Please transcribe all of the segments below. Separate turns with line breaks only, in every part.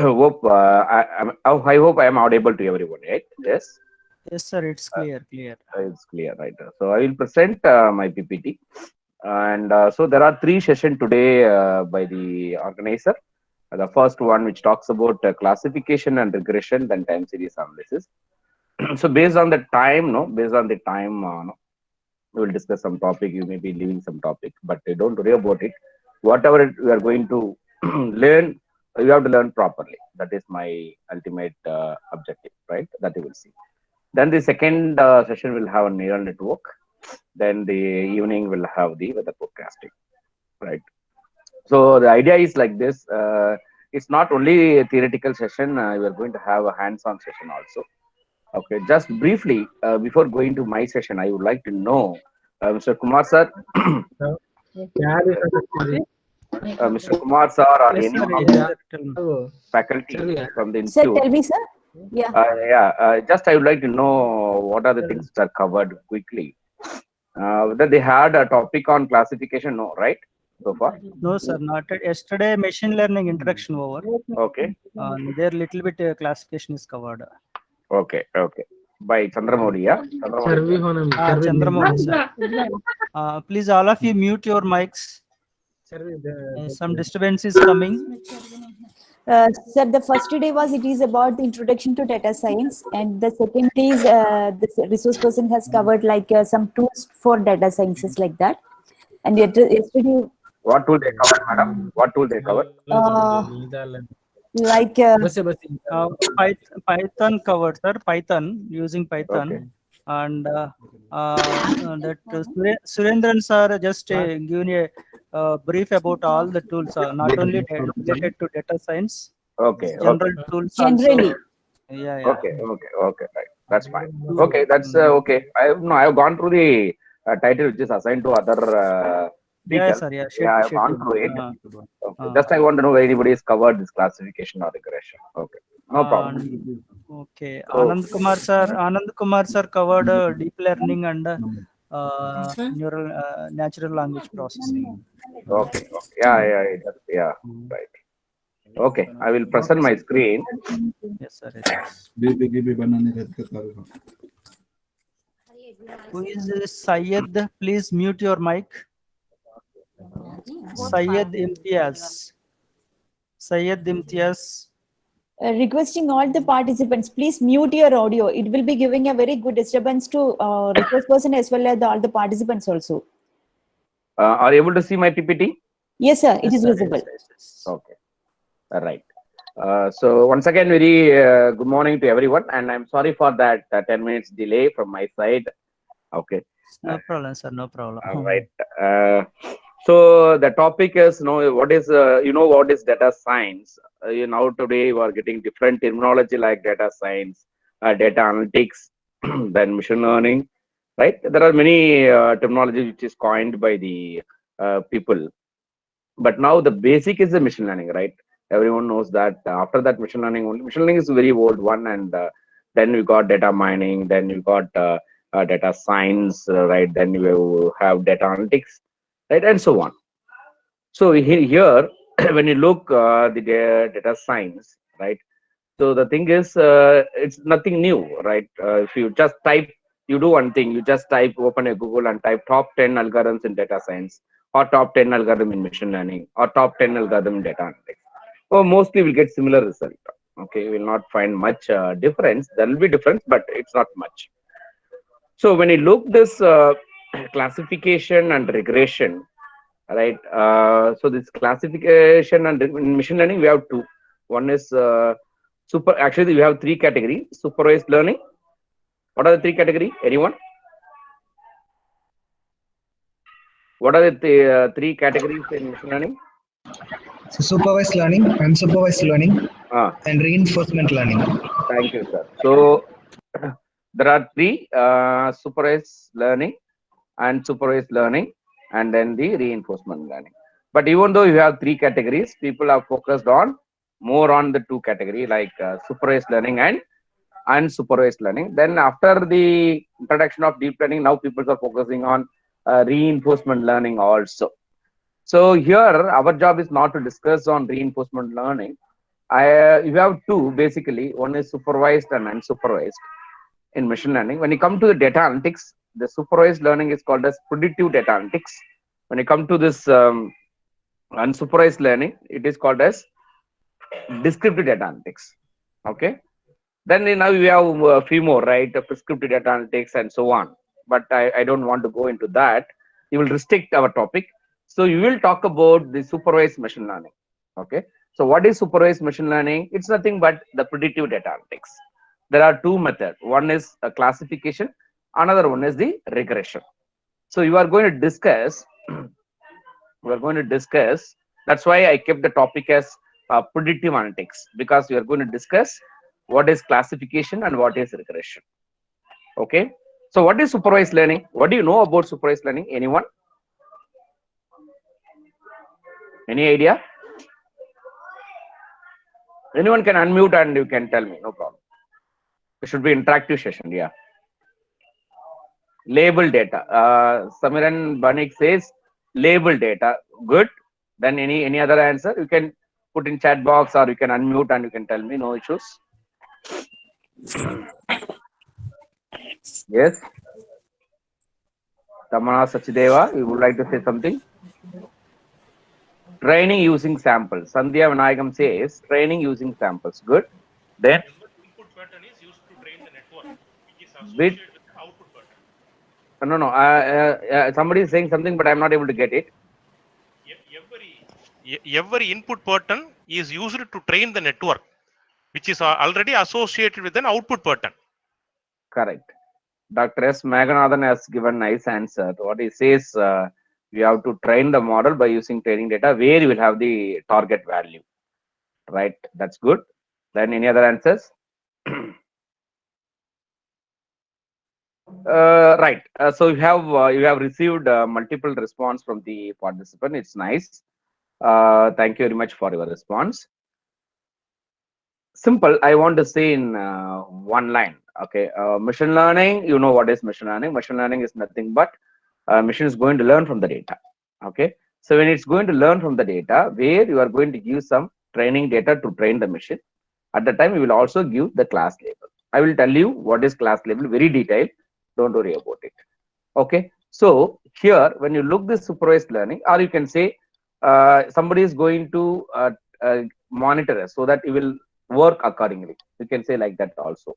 hope I hope I am audible to everyone, right? Yes,
Yes, sir. It's
uh,
clear. Clear.
it's clear, right? So I will present my PPT, and so there are three sessions today by the organizer. The first one, which talks about classification and regression, then time series analysis. So based on the time, no, based on the time, no, we will discuss some topic. You may be leaving some topic, but don't worry about it. Whatever we are going to learn, you have to learn properly. That is my ultimate objective, right? That you will see. Then the second session will have a neural network. Then the evening will have the weather forecasting, right? So the idea is like this. It's not only a theoretical session. We are going to have a hands-on session also. Okay, just briefly, before going to my session, I would like to know, Mr. Kumar sir, Mr. Kumar sir, or
Yes,
any
sir.
one of
Yes,
the
sir. Tell me.
faculty from the
Sir,
institute.
tell me, sir. Yeah.
Yeah, just I would like to know what are the things which are covered quickly. Whether they had a topic on classification, no, right? So far,
No, sir. Not yet. Yesterday. Machine learning introduction over.
okay,
There little bit classification is covered.
okay, okay. By Chandramouli, yeah, Chandramouli sir.
Chandramouli, sir. Please, all of you mute your mics. Some disturbance is coming.
Sir, the first day was it is about the introduction to data science, and the second is the resource person has covered like some tools for data sciences like that. And yesterday,
What tool they covered, madam? What tool they covered?
like
Python covered, sir. Python, using
Okay,
Python. And that Surendran sir just given a brief about all the tools, not only related to data science,
okay,
general
okay,
tools
generally.
also. Yeah, yeah.
okay, okay, okay, right. That's fine. Okay, that's okay. I have no, I have gone through the title which is assigned to other
Yeah,
speakers.
sir. Yeah,
Yeah, I have gone
schedule.
through it. Okay, just I want to know where anybody has covered this classification or regression. Okay, no problem.
Okay.
So,
Anand Kumar sir covered deep learning and neural natural language processing.
okay, okay, yeah, yeah, yeah, yeah, right. Okay, I will present
Okay,
my
sir.
screen.
Yes, sir. Yes. Who is Syed? Please mute your mic. Syed Imtiaz. Syed Imtiaz.
Requesting all the participants, please mute your audio. It will be giving a very good disturbance to resource person as well as all the participants also.
Are you able to see my PPT?
Yes, sir. It
Yes,
is
sir.
visible.
Yes.
Okay, right. So once again, very good morning to everyone, and I'm sorry for that 10 minutes delay from my side. Okay,
No problem, sir. No problem.
right. Uh, so the topic is, what is what is data science? Today we are getting different terminology like data science, data analytics, then machine learning, right? There are many terminology which is coined by the people, but now the basic is the machine learning, right? Everyone knows that. After that, machine learning is a very old one, and then we got data mining, then you got data science, right? Then you have data analytics, right, and so on. So here when you look the data science, right? So the thing is, it's nothing new, right? If you just type, you do one thing, you just type, open a Google and type top 10 algorithms in data science, or top 10 algorithm in machine learning, or top 10 algorithm in data analytics. Or mostly we'll get similar result. Okay, we will not find much difference. There will be difference, but it's not much. So when you look this classification and regression, right? So this classification and in machine learning, we have two. One is actually we have three categories. Supervised learning. What are the three categories? Anyone? What are the three categories in machine learning?
So supervised learning, unsupervised learning, and reinforcement learning.
Thank you, sir. So there are three: supervised learning, unsupervised learning, and then the reinforcement learning. But even though you have three categories, people are focused on more on the two category, like supervised learning and unsupervised learning. Then after the introduction of deep learning, now people are focusing on reinforcement learning also. So here our job is not to discuss on reinforcement learning. you have two basically. One is supervised and unsupervised in machine learning. When you come to the data analytics, the supervised learning is called as predictive data analytics. When you come to this unsupervised learning, it is called as descriptive data analytics. Okay. Then now we have a few more, right? Prescriptive data analytics and so on. But I don't want to go into that. You will restrict our topic. So you will talk about the supervised machine learning. Okay. So what is supervised machine learning? It's nothing but the predictive data analytics. There are two methods. One is a classification. Another one is the regression. So you are going to discuss. We are going to discuss. That's why I kept the topic as predictive analytics, because we are going to discuss what is classification and what is regression. Okay. So what is supervised learning? What do you know about supervised learning? Anyone? Any idea? Anyone can unmute and you can tell me, no problem. It should be interactive session. Yeah. Label data. Samiran Banik says label data. Good. Then any other answer you can put in chat box, or you can unmute and you can tell me. No issues. Yes. Tamana Sachideva, you would like to say something? Training using samples. Sandhya Vinayagam says training using samples. Good. Then
input pattern is used to train the network, which is associated with the output pattern.
No. Somebody is saying something, but I'm not able to get it.
Every input pattern is used to train the network, which is already associated with an output pattern.
Correct. Dr. S. Meganathan has given nice answer. What he says, we have to train the model by using training data where you will have the target value. Right. That's good. Then any other answers? Right. So you have received multiple response from the participant. It's nice. Thank you very much for your response. Simple. I want to say in one line. Okay. Machine learning. You know what is machine learning? Machine learning is nothing but machine is going to learn from the data. Okay. So when it's going to learn from the data, where you are going to give some training data to train the machine, at the time you will also give the class label. I will tell you what is class label, very detailed. Don't worry about it. Okay. So here, when you look this supervised learning, or you can say somebody is going to monitor us so that you will work accordingly. You can say like that also.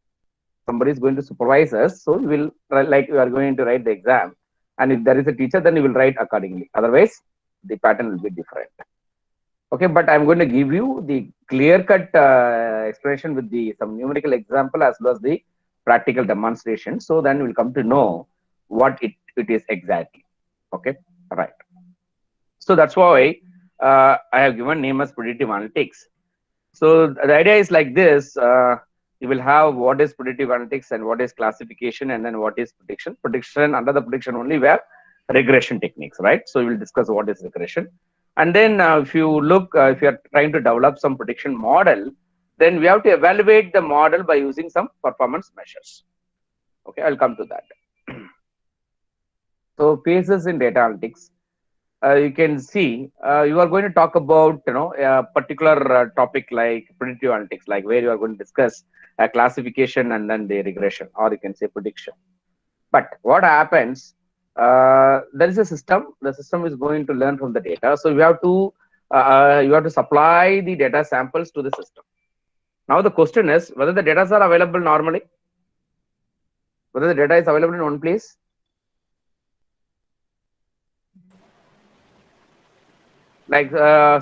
Somebody is going to supervise us, so we will, like you are going to write the exam, and if there is a teacher, then you will write accordingly. Otherwise, the pattern will be different. Okay, but I'm going to give you the clear-cut explanation with some numerical example as well as the practical demonstration. So then we'll come to know what it is exactly. Okay, right. So that's why I have given name as predictive analytics. So the idea is like this. You will have what is predictive analytics and what is classification, and then what is prediction. Prediction, under the prediction only we have regression techniques, right? So we will discuss what is regression. And then if you look, if you are trying to develop some prediction model, then we have to evaluate the model by using some performance measures. Okay, I'll come to that. So phases in data analytics. You can see you are going to talk about a particular topic like predictive analytics, like where you are going to discuss a classification and then the regression, or you can say prediction. But what happens? There is a system. The system is going to learn from the data. So you have to supply the data samples to the system. Now the question is whether the data are available normally. Whether the data is available in one place. Like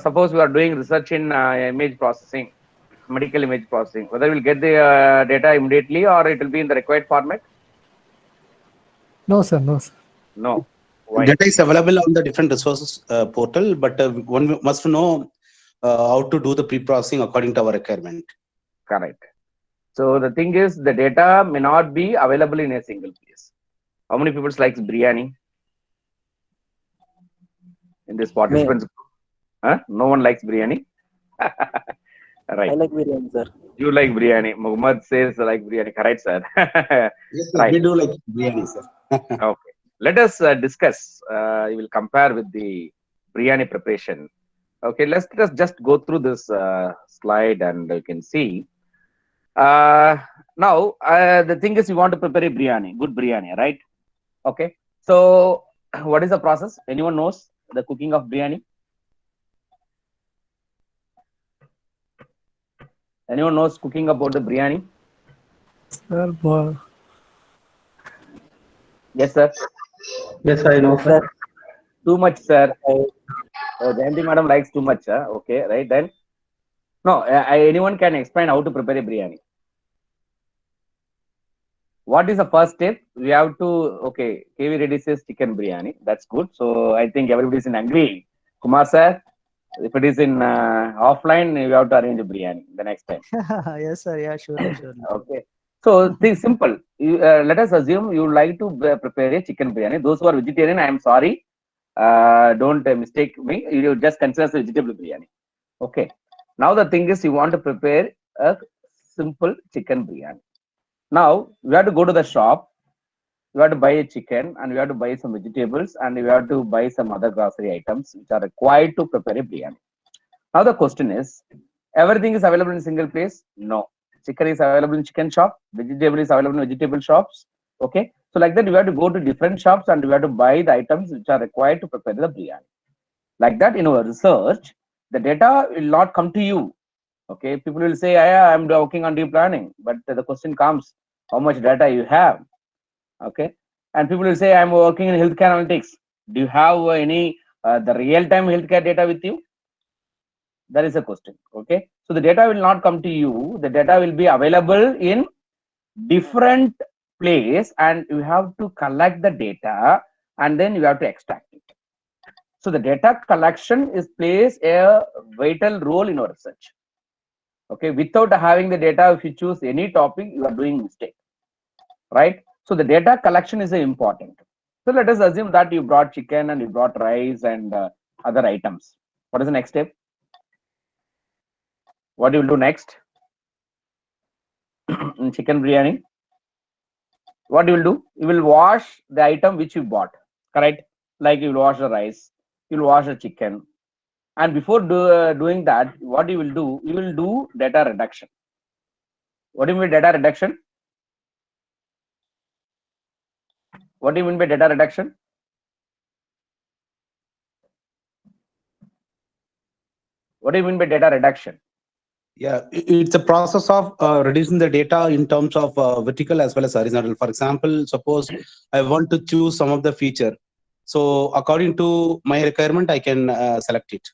suppose we are doing research in image processing, medical image processing, whether we'll get the data immediately or it will be in the required format?
No, sir. No, sir.
No. Why?
Data is available on the different resources portal, but one must know how to do the pre-processing according to our requirement.
Correct. So the thing is, the data may not be available in a single place. How many people likes biryani in this participants? Huh? No one likes biryani. Right.
I like biryani, sir.
You like biryani. Muhammad says like biryani. Correct, sir.
Yes, sir. Right. We do like biryani, sir.
Okay. Let us discuss. We will compare with the biryani preparation. Okay, let's just go through this slide and you can see. Now, the thing is, you want to prepare a biryani, good biryani, right? Okay. So, what is the process? Anyone knows the cooking of biryani? Anyone knows cooking about the biryani?
Sir, boy.
Yes, sir.
Yes, I know, sir.
Too much, sir. Oh, Jayanti madam likes too much, sir. Okay, right then. No, anyone can explain how to prepare a biryani. What is the first step? We have to, okay, KV Reddy says chicken biryani. That's good. So I think everybody is in agree. Kumar sir, if it is in offline, you have to arrange a biryani the next time.
Yes, sir. Yeah, surely, surely.
Okay. So think simple. Let us assume you like to prepare a chicken biryani. Those who are vegetarian, I am sorry. Don't mistake me. You just consider as a vegetable biryani. Okay. Now the thing is, you want to prepare a simple chicken biryani. Now you have to go to the shop. You have to buy a chicken, and you have to buy some vegetables, and you have to buy some other grocery items which are required to prepare a biryani. Now the question is, everything is available in single place? No. Chicken is available in chicken shop. Vegetable is available in vegetable shops. Okay. So like that, you have to go to different shops and you have to buy the items which are required to prepare the biryani. Like that, in our research, the data will not come to you. Okay. People will say, yeah, I'm working on deep planning, but the question comes, how much data you have? Okay. And people will say, I'm working in healthcare analytics. Do you have any the real-time healthcare data with you? That is a question. Okay. So the data will not come to you. The data will be available in different place, and you have to collect the data and then you have to extract it. So the data collection plays a vital role in our research. Okay. Without having the data, if you choose any topic, you are doing mistake. Right. So the data collection is important. So let us assume that you brought chicken and you brought rice and other items. What is the next step? What you will do next? In chicken biryani, what you will do? You will wash the item which you bought, correct? Like you will wash the rice, you will wash the chicken, and before doing that, what you will do? You will do data reduction. What do you mean by data reduction? What do you mean by data reduction? What do you mean by data reduction?
Yeah, it's a process of reducing the data in terms of vertical as well as horizontal. For example, suppose I want to choose some of the feature. So according to my requirement, I can select it.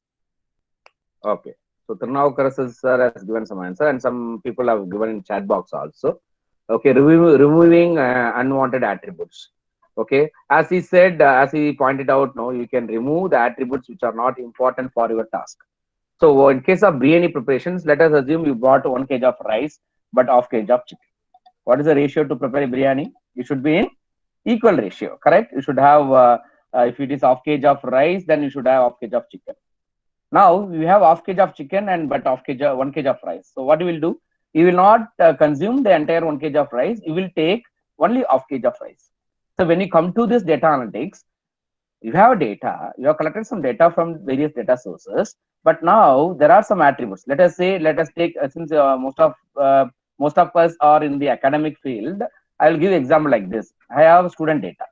Okay. So Tirunavakar sir has given some answer, and some people have given in chat box also. Okay, removing unwanted attributes. Okay, as he said, as he pointed out, no, you can remove the attributes which are not important for your task. So in case of biryani preparations, let us assume you bought 1 kg of rice, but half kg of chicken. What is the ratio to prepare a biryani? It should be in equal ratio, correct? You should have, if it is half kg of rice, then you should have half kg of chicken. Now we have half kg of chicken and but half kg, 1 kg of rice. So what you will do? You will not consume the entire 1 kg of rice. You will take only half kg of rice. So when you come to this data analytics, you have data. You have collected some data from various data sources, but now there are some attributes. Let us take since most of us are in the academic field. I will give example like this. I have student data.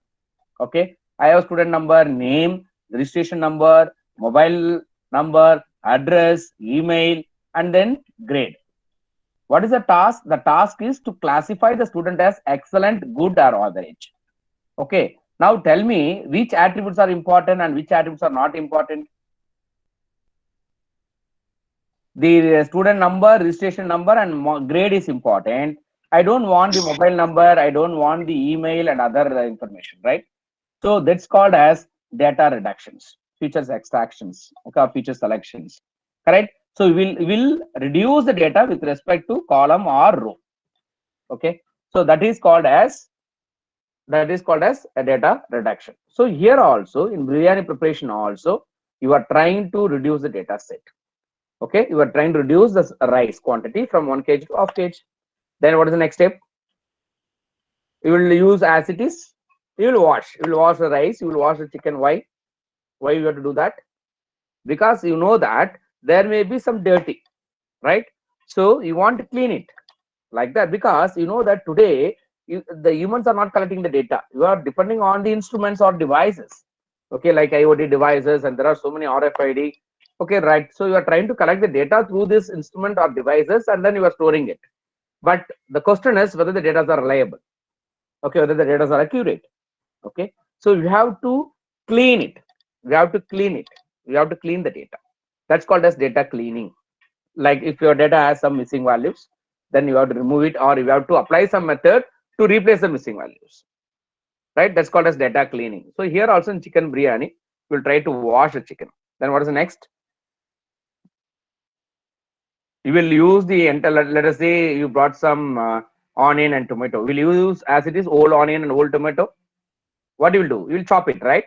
Okay, I have student number, name, registration number, mobile number, address, email, and then grade. What is the task? The task is to classify the student as excellent, good, or average. Okay. Now tell me which attributes are important and which attributes are not important. The student number, registration number, and grade is important. I don't want the mobile number. I don't want the email and other information, right? So that's called as data reductions, features extractions, okay, feature selections, correct? So we will reduce the data with respect to column or row. Okay, so that is called as a data reduction. So here also in biryani preparation also you are trying to reduce the data set. Okay, you are trying to reduce the rice quantity from 1 kg to half kg. Then what is the next step? You will use as it is. You will wash the rice, you will wash the chicken. Why you have to do that? because you know that there may be some dirty, right? So you want to clean it like that, because you know that today the humans are not collecting the data. You are depending on the instruments or devices, okay, like IoT devices, and there are so many RFID. Okay, right. So you are trying to collect the data through this instrument or devices, and then you are storing it. But the question is whether the data are reliable, okay, whether the data are accurate. Okay, so you have to clean it. You have to clean it. You have to clean the data. That's called as data cleaning. Like if your data has some missing values, then you have to remove it, or you have to apply some method to replace the missing values, right? That's called as data cleaning. So here also in chicken biryani, we'll try to wash the chicken. Then what is the next? You will use the entire, let us say you brought some onion and tomato. Will you use as it is old onion and old tomato? What you will do? You will chop it, right?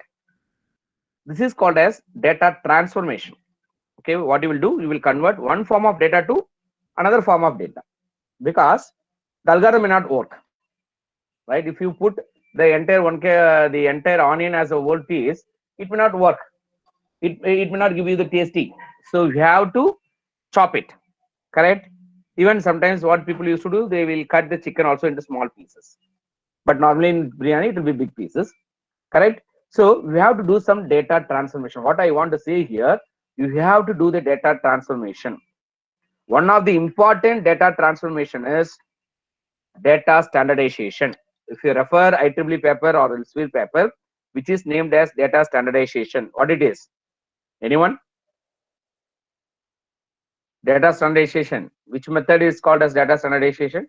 This is called as data transformation. Okay, what you will do? You will convert one form of data to another form of data, because the algorithm may not work, right? If you put the entire the entire onion as a whole piece, it may not work. It may not give you the tasty. So you have to chop it, correct? Even sometimes what people used to do, they will cut the chicken also into small pieces. But normally in biryani, it will be big pieces, correct? So we have to do some data transformation. What I want to say here, you have to do the data transformation. One of the important data transformation is data standardization. If you refer IEEE paper or Elsevier paper, which is named as data standardization, what it is? Anyone? Data standardization. Which method is called as data standardization?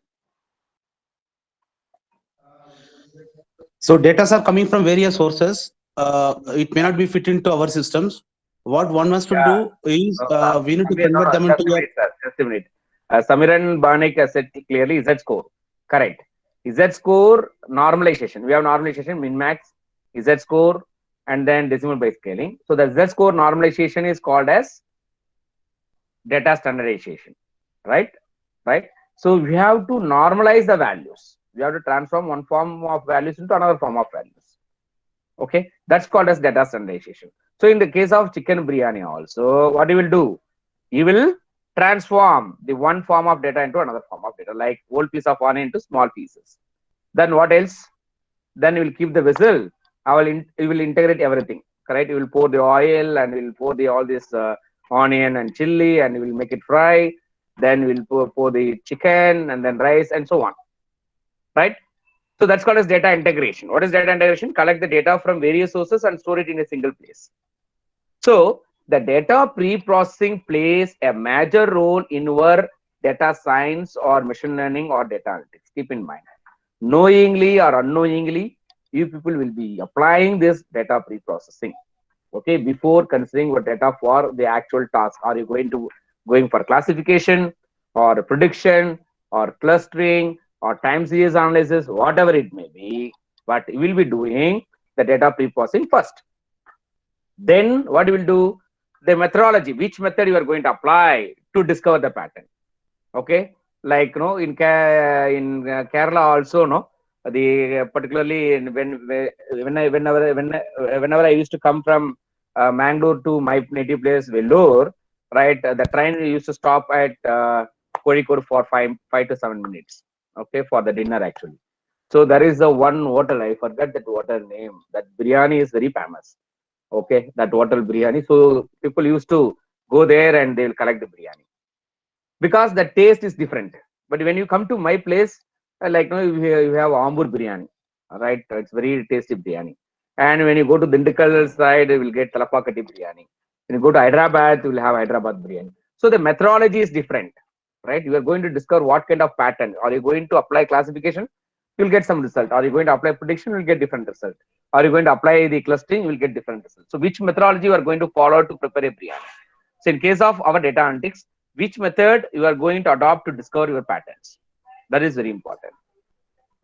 So data are coming from various sources. It may not be fit into our systems. What one must do is we need to convert them into
just a minute. Samiran Banik has said clearly Z score. Correct. Z score normalization. We have normalization, min max, Z score, and then decimal by scaling. So the Z score normalization is called as data standardization, right? Right. So we have to normalize the values. We have to transform one form of values into another form of values. Okay, that's called as data standardization. So in the case of chicken biryani also, what you will do? You will transform the one form of data into another form of data, like whole piece of onion into small pieces. Then what else? Then you will keep the vessel. You will integrate everything, correct? You will pour the oil and you will pour all this onion and chili, and you will make it fry. Then you will pour the chicken and then rice and so on, right? So that's called as data integration. What is data integration? Collect the data from various sources and store it in a single place. So the data pre-processing plays a major role in your data science or machine learning or data analytics. Keep in mind, knowingly or unknowingly, you people will be applying this data pre-processing. Okay, before considering what data for the actual task. Are you going for classification or prediction or clustering or time series analysis, whatever it may be, but you will be doing the data pre-processing first. Then what you will do? The methodology, which method you are going to apply to discover the pattern. Okay, like in Kerala also, the particularly whenever I used to come from Mangalore to my native place Vellore, right? The train used to stop at Kozhikode for 5 to 7 minutes. Okay, for the dinner actually. So there is a one hotel, I forgot that hotel name. That biryani is very famous. Okay, that hotel biryani. So people used to go there and they'll collect the biryani, because the taste is different. But when you come to my place, like you have Ambur biryani, right? It's very tasty biryani. And when you go to Dindikal side, you will get Talapakati biryani. When you go to Hyderabad, you will have Hyderabad biryani. So the methodology is different, right? You are going to discover what kind of pattern. Are you going to apply classification? You will get some result. Are you going to apply prediction? You will get different result. Are you going to apply the clustering? You will get different results. So which methodology you are going to follow to prepare a biryani? So in case of our data analytics, which method you are going to adopt to discover your patterns? That is very important.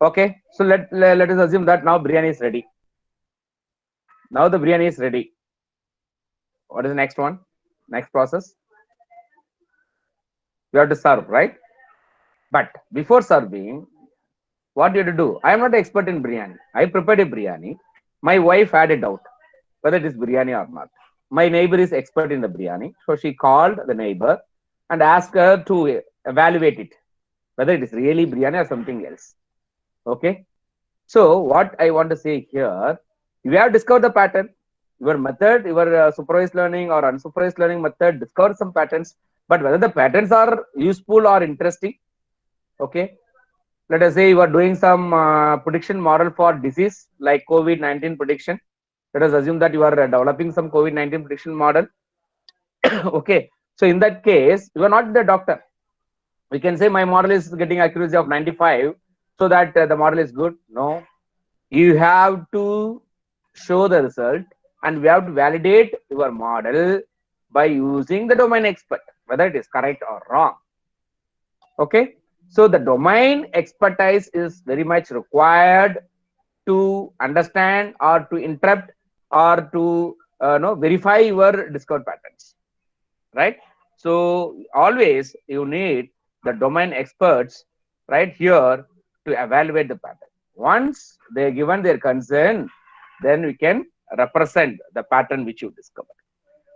Okay, so let us assume that now biryani is ready. Now the biryani is ready. What is the next one? Next process? You have to serve, right? But before serving, what do you have to do? I am not an expert in biryani. I prepared a biryani. My wife had a doubt whether it is biryani or not. my neighbor is expert in the biryani. So she called the neighbor and asked her to evaluate it, whether it is really biryani or something else. Okay. So what I want to say here, you have discovered the pattern. Your method, your supervised learning or unsupervised learning method discovered some patterns, but whether the patterns are useful or interesting. Okay. Let us say you are doing some prediction model for disease like COVID-19 prediction. Let us assume that you are developing some COVID-19 prediction model. Okay. So in that case, you are not the doctor. We can say my model is getting accuracy of 95, so that the model is good. No, you have to show the result, and we have to validate your model by using the domain expert, whether it is correct or wrong. Okay, so the domain expertise is very much required to understand or to interpret or to verify your discovered patterns, right? So always you need the domain experts right here to evaluate the pattern. Once they are given their concern, then we can represent the pattern which you discovered.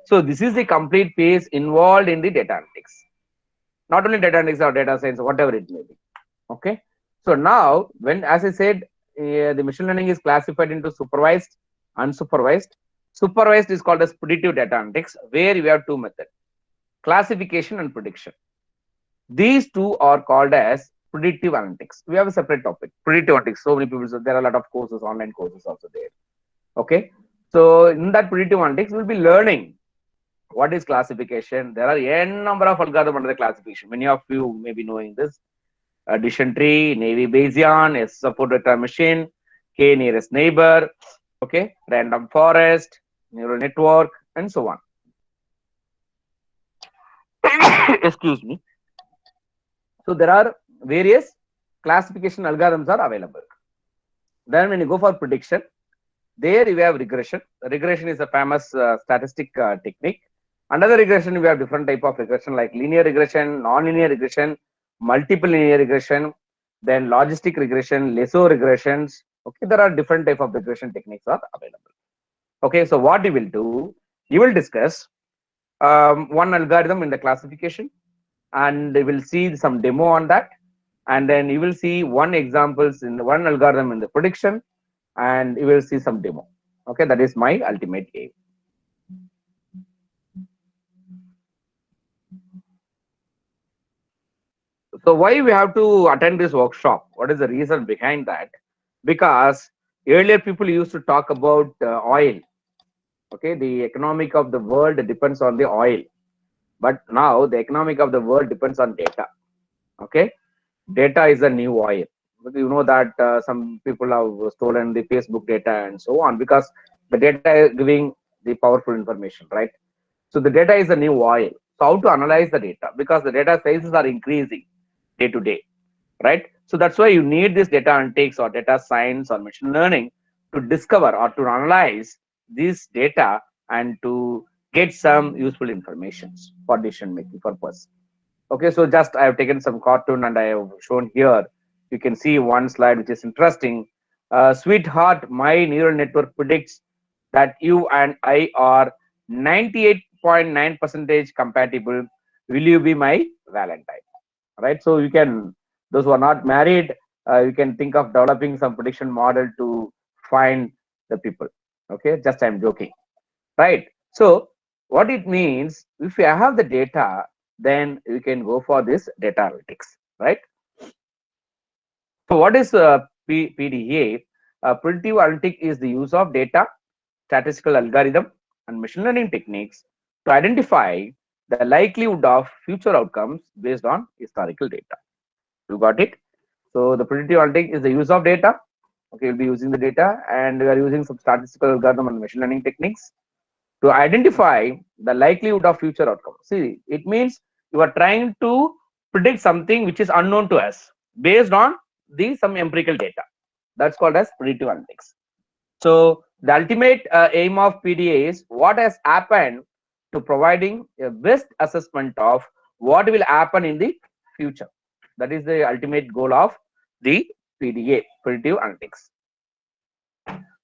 So this is the complete phase involved in the data analytics. Not only data analytics or data science, whatever it may be. Okay. So now, when, as I said, the machine learning is classified into supervised, unsupervised. Supervised is called as predictive data analytics, where we have two methods: classification and prediction. These two are called as predictive analytics. We have a separate topic, predictive analytics. So many people, so there are a lot of courses, online courses also there. Okay. So in that predictive analytics, we'll be learning what is classification. There are n number of algorithms under the classification. Many of you may be knowing this. Addition tree, Navy Bayesian, S support vector machine, K nearest neighbor, okay, random forest, neural network, and so on. Excuse me. So there are various classification algorithms are available. Then when you go for prediction, there you have regression. Regression is a famous statistic technique. Under the regression, we have different type of regression like linear regression, non-linear regression, multiple linear regression, then logistic regression, lasso regressions. Okay, there are different type of regression techniques are available. Okay, so what you will do, you will discuss one algorithm in the classification, and we will see some demo on that, and then you will see one examples in the one algorithm in the prediction, and you will see some demo. Okay, that is my ultimate aim. So why we have to attend this workshop? What is the reason behind that? Because earlier people used to talk about oil. Okay, the economic of the world depends on the oil, but now the economic of the world depends on data. Okay, data is the new oil. You know that some people have stolen the Facebook data and so on, because the data is giving the powerful information, right? So the data is the new oil. So how to analyze the data? Because the data sizes are increasing day to day, right? So that's why you need this data analytics or data science or machine learning to discover or to analyze this data and to get some useful information for decision making purpose. Okay, so just I have taken some cartoon and I have shown here. You can see one slide which is interesting. Sweetheart, my neural network predicts that you and I are 98.9% compatible. Will you be my Valentine? Right. So you can, those who are not married, you can think of developing some prediction model to find the people. Okay, just I'm joking. Right. So what it means, if you have the data, then you can go for this data analytics, right? So what is PDA? Predictive analytics is the use of data, statistical algorithm, and machine learning techniques to identify the likelihood of future outcomes based on historical data. You got it? So the predictive analytics is the use of data. Okay, you'll be using the data, and we are using some statistical algorithm and machine learning techniques to identify the likelihood of future outcomes. See, it means you are trying to predict something which is unknown to us based on some empirical data. That's called as predictive analytics. So the ultimate aim of PDA is what has happened to providing a best assessment of what will happen in the future. That is the ultimate goal of the PDA, predictive analytics.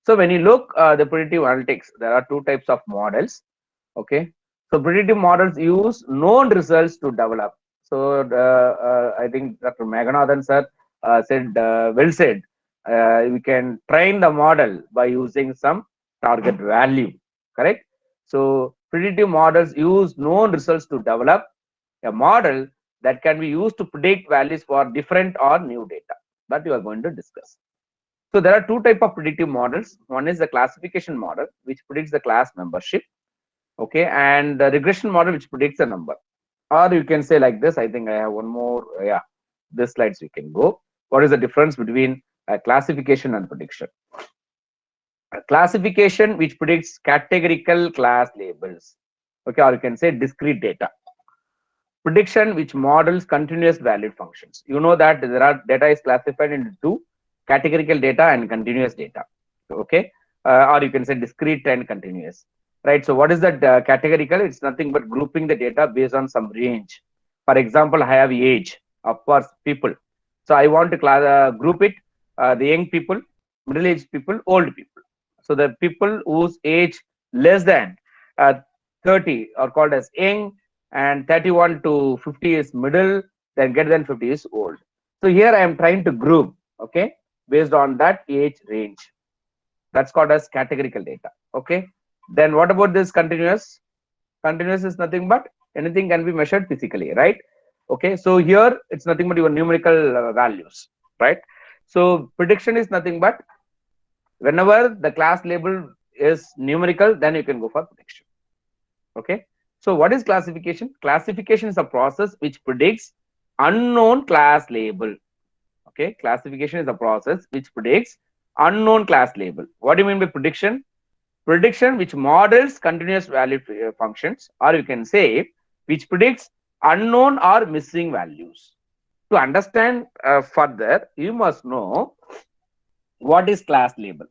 So when you look the predictive analytics, there are two types of models. Okay. So predictive models use known results to develop. So I think Dr. Meghanathan sir said, well said, we can train the model by using some target value, correct? So predictive models use known results to develop a model that can be used to predict values for different or new data that you are going to discuss. So there are two types of predictive models. One is the classification model, which predicts the class membership. Okay, and the regression model, which predicts a number. Or you can say like this. I think I have one more. Yeah, this slides we can go. What is the difference between classification and prediction? Classification, which predicts categorical class labels. Okay, or you can say discrete data. Prediction, which models continuous valued functions. You know that there are data is classified into two: categorical data and continuous data. Okay, or you can say discrete and continuous. Right. So what is that categorical? It's nothing but grouping the data based on some range. For example, I have age of course people. So I want to group it: the young people, middle-aged people, old people. So the people whose age less than 30 are called as young, and 31 to 50 is middle, then greater than 50 is old. So here I am trying to group, okay, based on that age range. That's called as categorical data. Okay. Then what about this continuous? Continuous is nothing but anything can be measured physically, right? Okay. So here it's nothing but your numerical values, right? So prediction is nothing but whenever the class label is numerical, then you can go for prediction. Okay. So what is classification? Classification is a process which predicts unknown class label. Okay. Classification is a process which predicts unknown class label. What do you mean by prediction? Prediction which models continuous value functions, or you can say which predicts unknown or missing values. To understand further, you must know what is class label.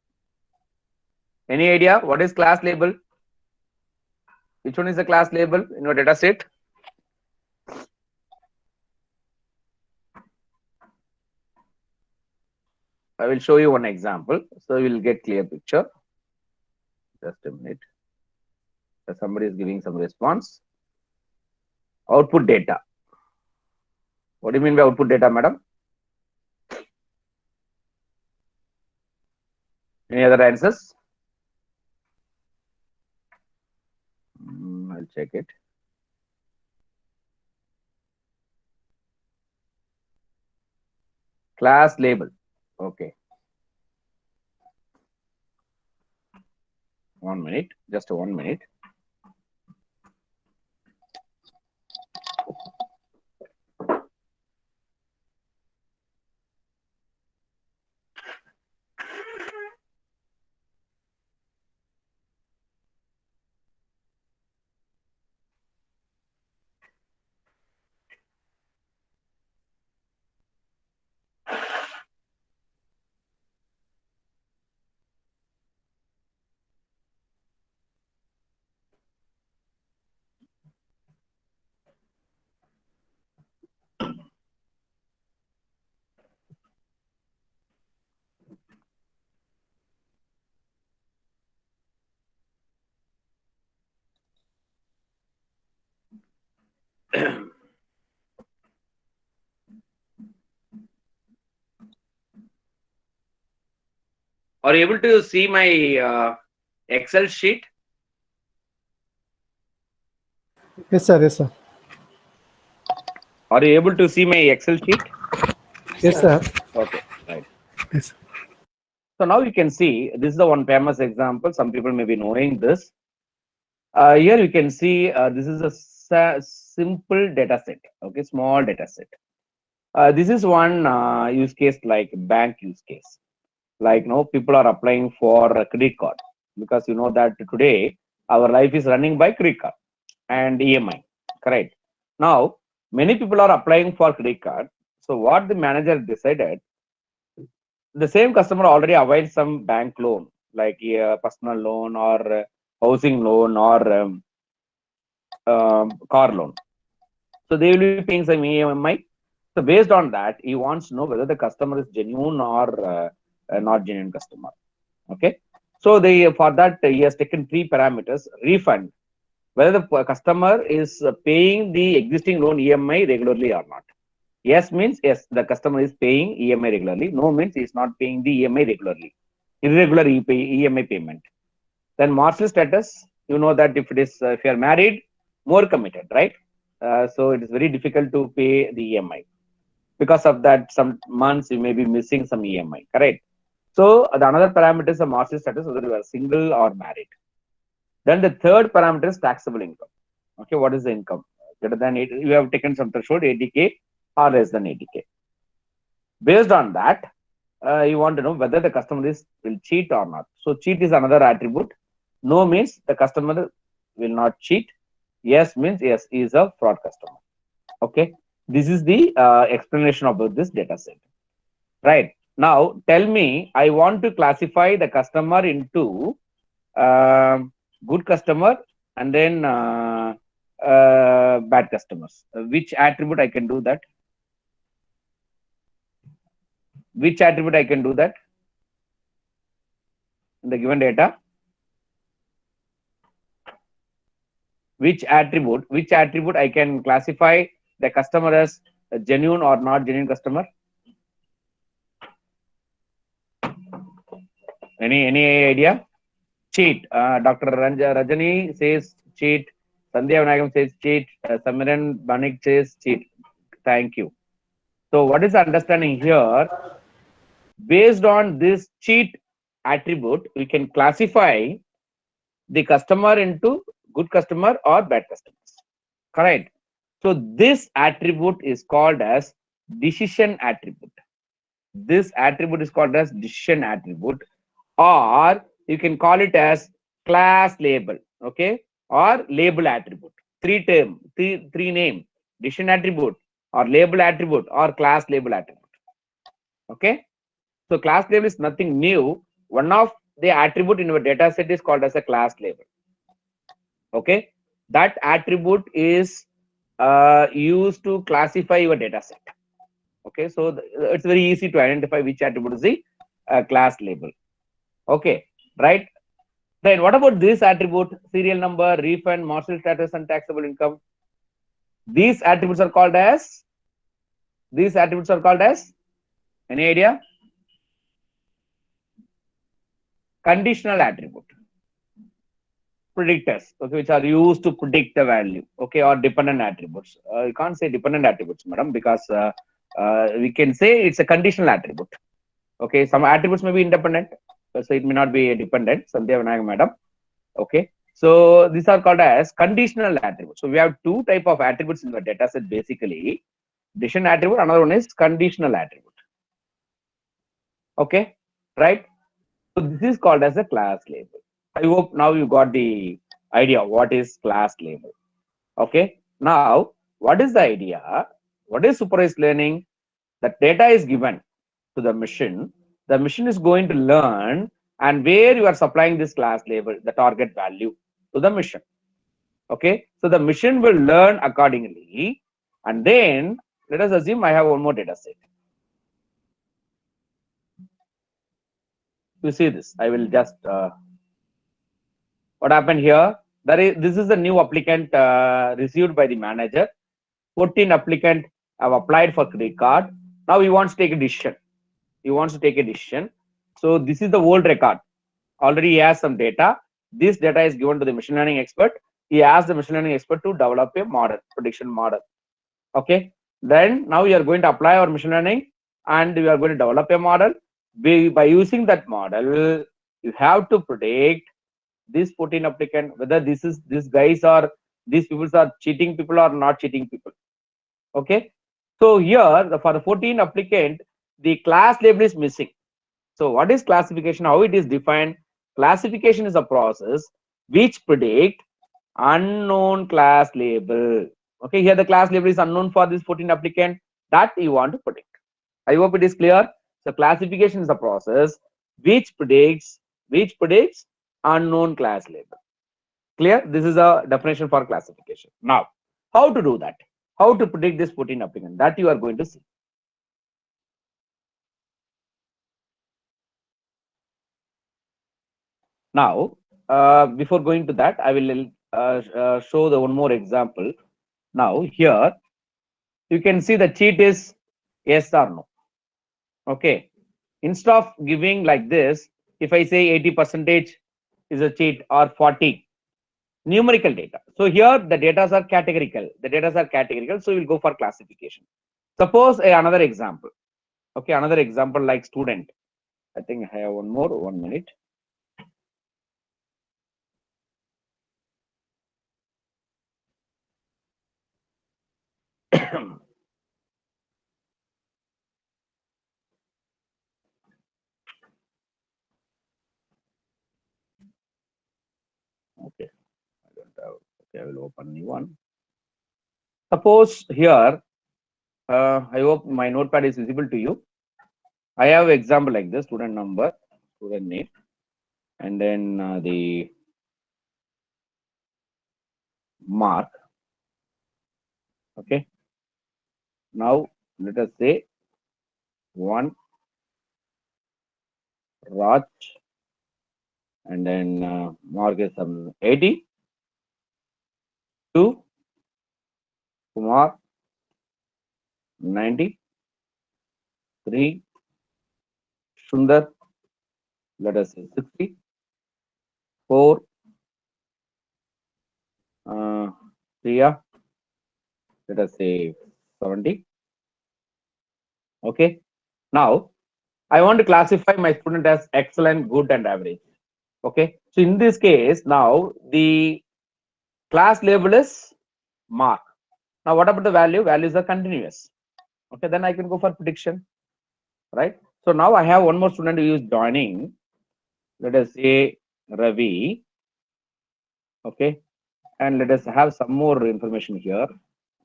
Any idea what is class label? Which one is the class label in your data set? I will show you one example, so you will get clear picture. Just a minute. Somebody is giving some response. Output data. What do you mean by output data, madam? Any other answers? I'll check it. Class label. Okay. 1 minute. Just 1 minute. Are you able to see my Excel sheet?
Yes, sir. Yes, sir.
Are you able to see my Excel sheet?
Yes, sir.
Okay, right.
Yes.
So now you can see this is the one famous example. Some people may be knowing this. Here you can see this is a simple data set. Okay, small data set. This is one use case like bank use case. Like people are applying for a credit card, because you know that today our life is running by credit card and EMI, correct? Now many people are applying for credit card. So what the manager decided, the same customer already avails some bank loan, like a personal loan or housing loan or car loan. So they will be paying some EMI. So based on that, he wants to know whether the customer is genuine or not genuine customer. Okay. So for that he has taken 3 parameters: refund, whether the customer is paying the existing loan EMI regularly or not. Yes means yes, the customer is paying EMI regularly. No means he is not paying the EMI regularly. Irregular EMI payment. Then marital status, you know that if it is if you are married, more committed, right? So it is very difficult to pay the EMI. Because of that, some months you may be missing some EMI, correct? So the another parameter is the marital status, whether you are single or married. Then the third parameter is taxable income. Okay, what is the income? Greater than 80, you have taken some threshold 80K or less than 80K. Based on that, you want to know whether the customer will cheat or not. So cheat is another attribute. No means the customer will not cheat. Yes means yes, he is a fraud customer. Okay, this is the explanation about this data set. Right, now tell me, I want to classify the customer into good customer and then bad customers. Which attribute I can do that? Which attribute I can do that in the given data? Which attribute I can classify the customer as a genuine or not genuine customer? Any idea? Cheat. Dr. Rajani says cheat. Sandhya Vinayagam says cheat. Samiran Banik says cheat. Thank you. So what is the understanding here? Based on this cheat attribute, we can classify the customer into good customer or bad customers. Correct. So this attribute is called as decision attribute. This attribute is called as decision attribute, or you can call it as class label, okay, or label attribute. Three name: decision attribute, or label attribute, or class label attribute. Okay, so class label is nothing new. One of the attribute in your data set is called as a class label. Okay, that attribute is used to classify your data set. Okay, so it's very easy to identify which attribute is the class label. Okay, right. Then what about this attribute? Serial number, refund, marital status, and taxable income. These attributes are called as. Any idea? Conditional attribute. Predictors, okay, which are used to predict the value, okay, or dependent attributes. You can't say dependent attributes, madam, because we can say it's a conditional attribute. Okay, some attributes may be independent, so it may not be a dependent. Sandhya Vinayagam, madam. Okay, so these are called as conditional attributes. So we have two type of attributes in the data set basically: decision attribute. Another one is conditional attribute. Okay, right. So this is called as a class label. I hope now you got the idea what is class label. Okay, now what is the idea? What is supervised learning? The data is given to the machine. The machine is going to learn, and where you are supplying this class label, the target value to the machine. Okay, so the machine will learn accordingly, and then let us assume I have one more data set. You see this? I will just what happened here? This is the new applicant received by the manager. 14 applicant have applied for credit card. Now he wants to take a decision. So this is the old record. Already he has some data. This data is given to the machine learning expert. He asked the machine learning expert to develop a model, prediction model. Okay. Then now you are going to apply our machine learning, and you are going to develop a model. By using that model, you have to predict this 14 applicant, whether these guys or these people are cheating people or not cheating people. Okay, so here for the 14 applicant, the class label is missing. So what is classification? How it is defined? Classification is a process which predict unknown class label. Okay, here the class label is unknown for this 14 applicant that you want to predict. I hope it is clear. So classification is a process which predicts unknown class label. Clear? This is a definition for classification. Now, how to do that? How to predict this 14 applicant? That you are going to see. Now, before going to that, I will show the one more example. Now here you can see the cheat is yes or no. Okay. Instead of giving like this, if I say 80% is a cheat or 40 numerical data. So here the data are categorical. The data are categorical. So we'll go for classification. Suppose another example. Okay, another example like student. I think I have one more. 1 minute. Okay, I don't have. Okay, I will open new one. Suppose here, I hope my notepad is visible to you. I have example like this: student number, student name, and then the mark. Okay. Now let us say 1 Raj, and then mark is some 80. 2 Kumar 90. 3 Sundar, let us say 60. 4 Priya, let us say 70. Okay. Now I want to classify my student as excellent, good, and average. Okay. So in this case, now the class label is mark. Now what about the value? Values are continuous. Okay. Then I can go for prediction. Right. So now I have one more student who is joining. Let us say Ravi. Okay. And let us have some more information here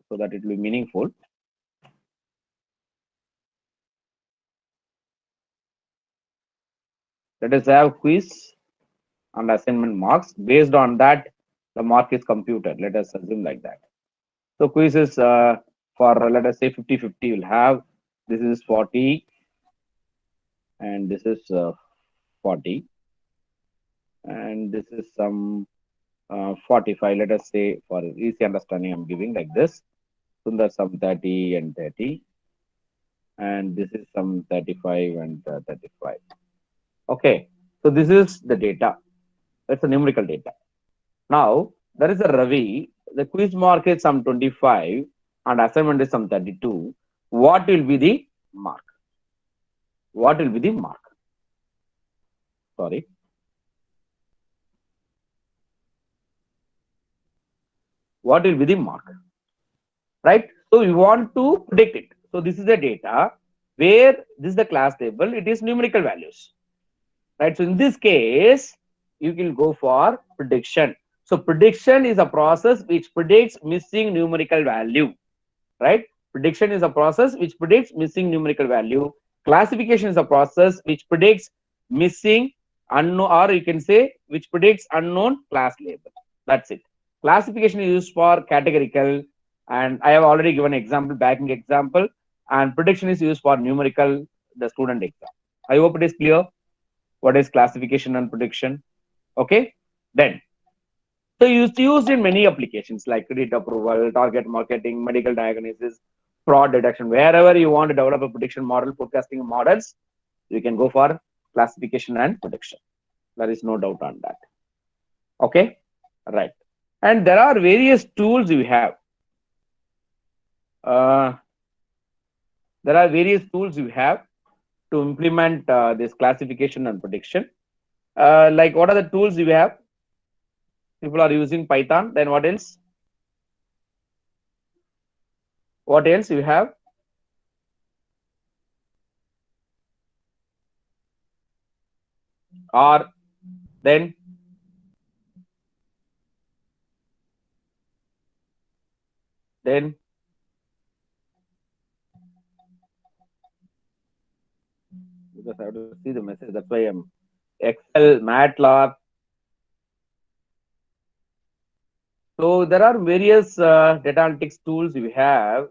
so that it will be meaningful. Let us have quiz and assignment marks. Based on that, the mark is computed. Let us assume like that. So quiz is for, let us say 50-50, you'll have, this is 40 and this is 40 and this is some 45. Let us say for easy understanding, I'm giving like this. Sundar some 30 and 30 and this is some 35 and 35. Okay, so this is the data. That's the numerical data. Now there is a Ravi. The quiz mark is some 25 and assignment is some 32. What will be the mark? What will be the mark? Sorry. What will be the mark? Right? So we want to predict it. So this is the data where this is the class table. It is numerical values. Right? So in this case, you will go for prediction. So prediction is a process which predicts missing numerical value. Right? Prediction is a process which predicts missing numerical value. Classification is a process which predicts missing unknown, or you can say which predicts unknown class label. That's it. Classification is used for categorical, and I have already given example, backing example, and prediction is used for numerical, the student exam. I hope it is clear what is classification and prediction. Okay, then so used in many applications like credit approval, target marketing, medical diagnosis, fraud detection. Wherever you want to develop a prediction model, forecasting models, you can go for classification and prediction. There is no doubt on that. Okay, right. And there are various tools you have. There are various tools you have to implement this classification and prediction. Like what are the tools you have? People are using Python. Then what else? What else you have? Or then because I have to see the message, that's why I'm Excel, MATLAB. So there are various data analytics tools we have.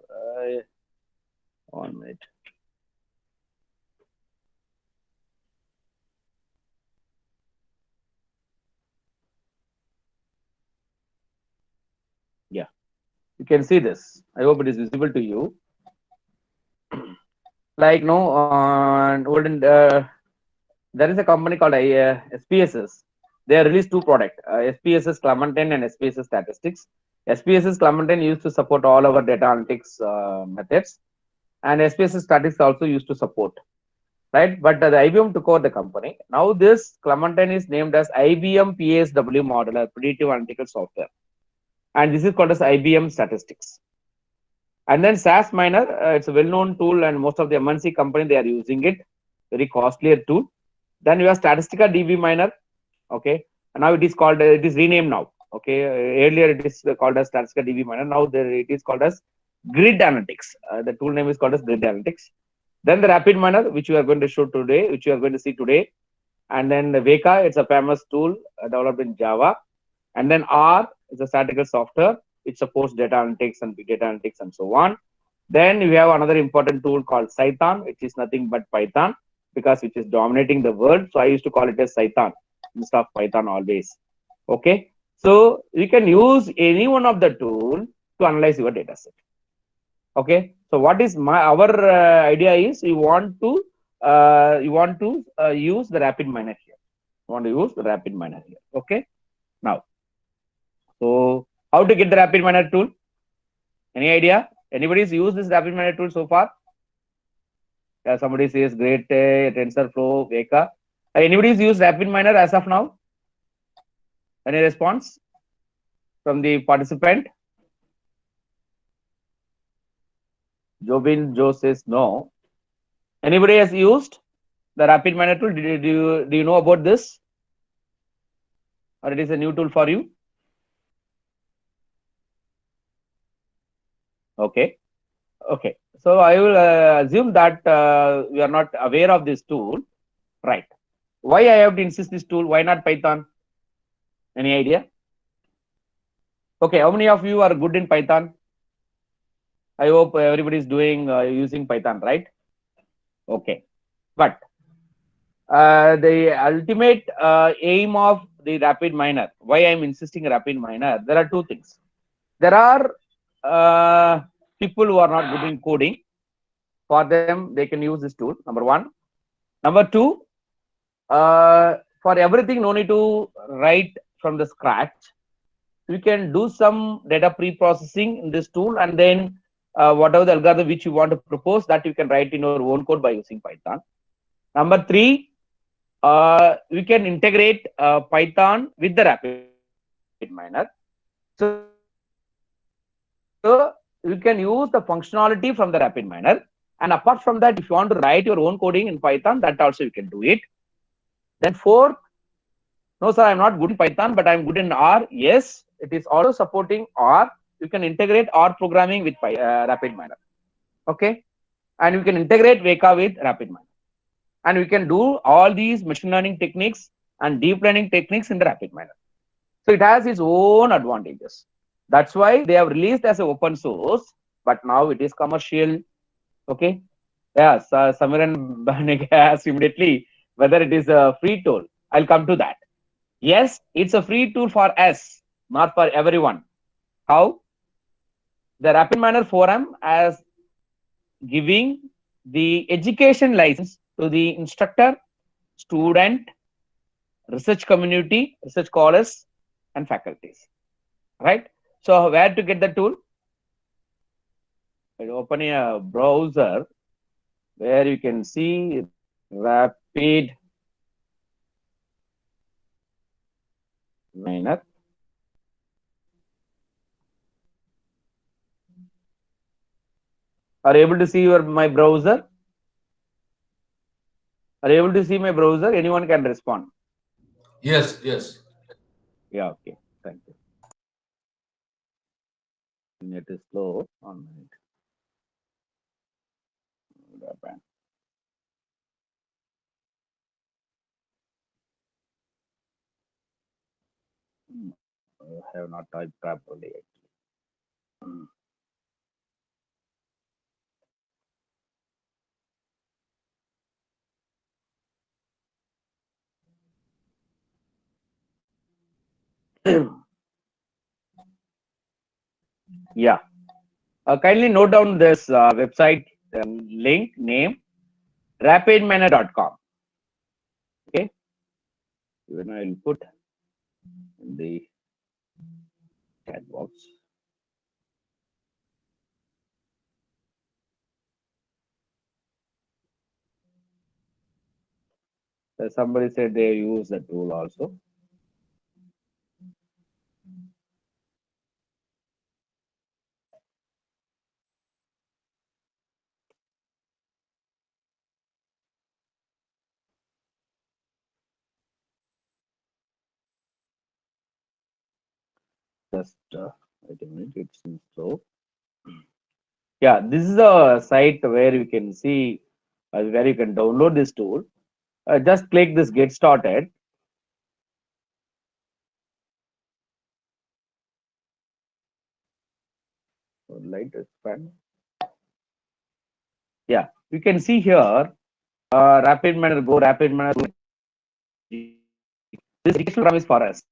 1 minute. can see this. I hope it is visible to you. Like no, there is a company called SPSS. They released two products, SPSS Clementine and SPSS Statistics. SPSS Clementine used to support all our data analytics methods, and SPSS Statistics also used to support, right? But the IBM took over the company. Now this Clementine is named as IBM PSW Modeler, Predictive Analytical Software, and this is called as IBM Statistics. And then SAS Miner, it's a well-known tool, and most of the MNC company they are using it. Very costlier tool. Then you have Statistica DB Miner. Okay, and now it is called. It is renamed now. Okay, earlier it is called as Statistica DB Miner. Now it is called as Grid Analytics. The tool name is called as Grid Analytics. Then the Rapid Miner, which you are going to show today, which you are going to see today, and then the Veka, it's a famous tool developed in Java, and then R is a statistical software. It supports data analytics and big data analytics and so on. Then we have another important tool called Cython, which is nothing but Python, because which is dominating the world. So I used to call it as Cython instead of Python always. Okay, so you can use any one of the tool to analyze your data set. Okay, so what is our idea is you want to use the Rapid Miner here. You want to use the Rapid Miner here. Okay, now, so how to get the Rapid Miner tool? Any idea? Anybody's used this Rapid Miner tool so far? Yeah, somebody says great, TensorFlow, Veka. Anybody's used Rapid Miner as of now? Any response from the participant? Jobin Joe says no. Anybody has used the Rapid Miner tool? Do you know about this? Or it is a new tool for you? Okay. Okay. So I will assume that we are not aware of this tool, right? Why I have to insist this tool? Why not Python? Any idea? Okay. How many of you are good in Python? I hope everybody is doing using Python, right? Okay. But the ultimate aim of the Rapid Miner, why I am insisting Rapid Miner, there are two things. There are people who are not good in coding. For them, they can use this tool, number one. Number two, for everything, no need to write from the scratch. You can do some data pre-processing in this tool, and then whatever the algorithm which you want to propose, that you can write in your own code by using Python. Number three, we can integrate Python with the Rapid Miner. So you can use the functionality from the Rapid Miner. And apart from that, if you want to write your own coding in Python, that also you can do it. Then fourth, no, sir, I'm not good in Python, but I'm good in R. Yes, it is also supporting R. You can integrate R programming with Rapid Miner. Okay. And you can integrate Veka with Rapid Miner. And we can do all these machine learning techniques and deep learning techniques in the Rapid Miner. So it has its own advantages. That's why they have released as an open source, but now it is commercial. Okay. Yeah, so Samiran Banig asked immediately whether it is a free tool. I'll come to that. Yes, it's a free tool for us, not for everyone. How? The Rapid Miner Forum as giving the education license to the instructor, student, research community, research scholars, and faculties. Right? So where to get the tool? I'll open a browser where you can see Rapid Miner. Are you able to see my browser? Are you able to see my browser? Anyone can respond.
Yes, yes.
Yeah, okay. Thank you. It is slow on it. I have not typed properly actually. Yeah. Kindly note down this website link name, rapidminer.com. Okay. Even I will put in the chat box. Somebody said they use the tool also. Just wait a minute, it seems so. Yeah, this is a site where you can see where you can download this tool. Just click this get started. Light expand. Yeah, you can see here RapidMiner Go, RapidMiner. This educational program is for us.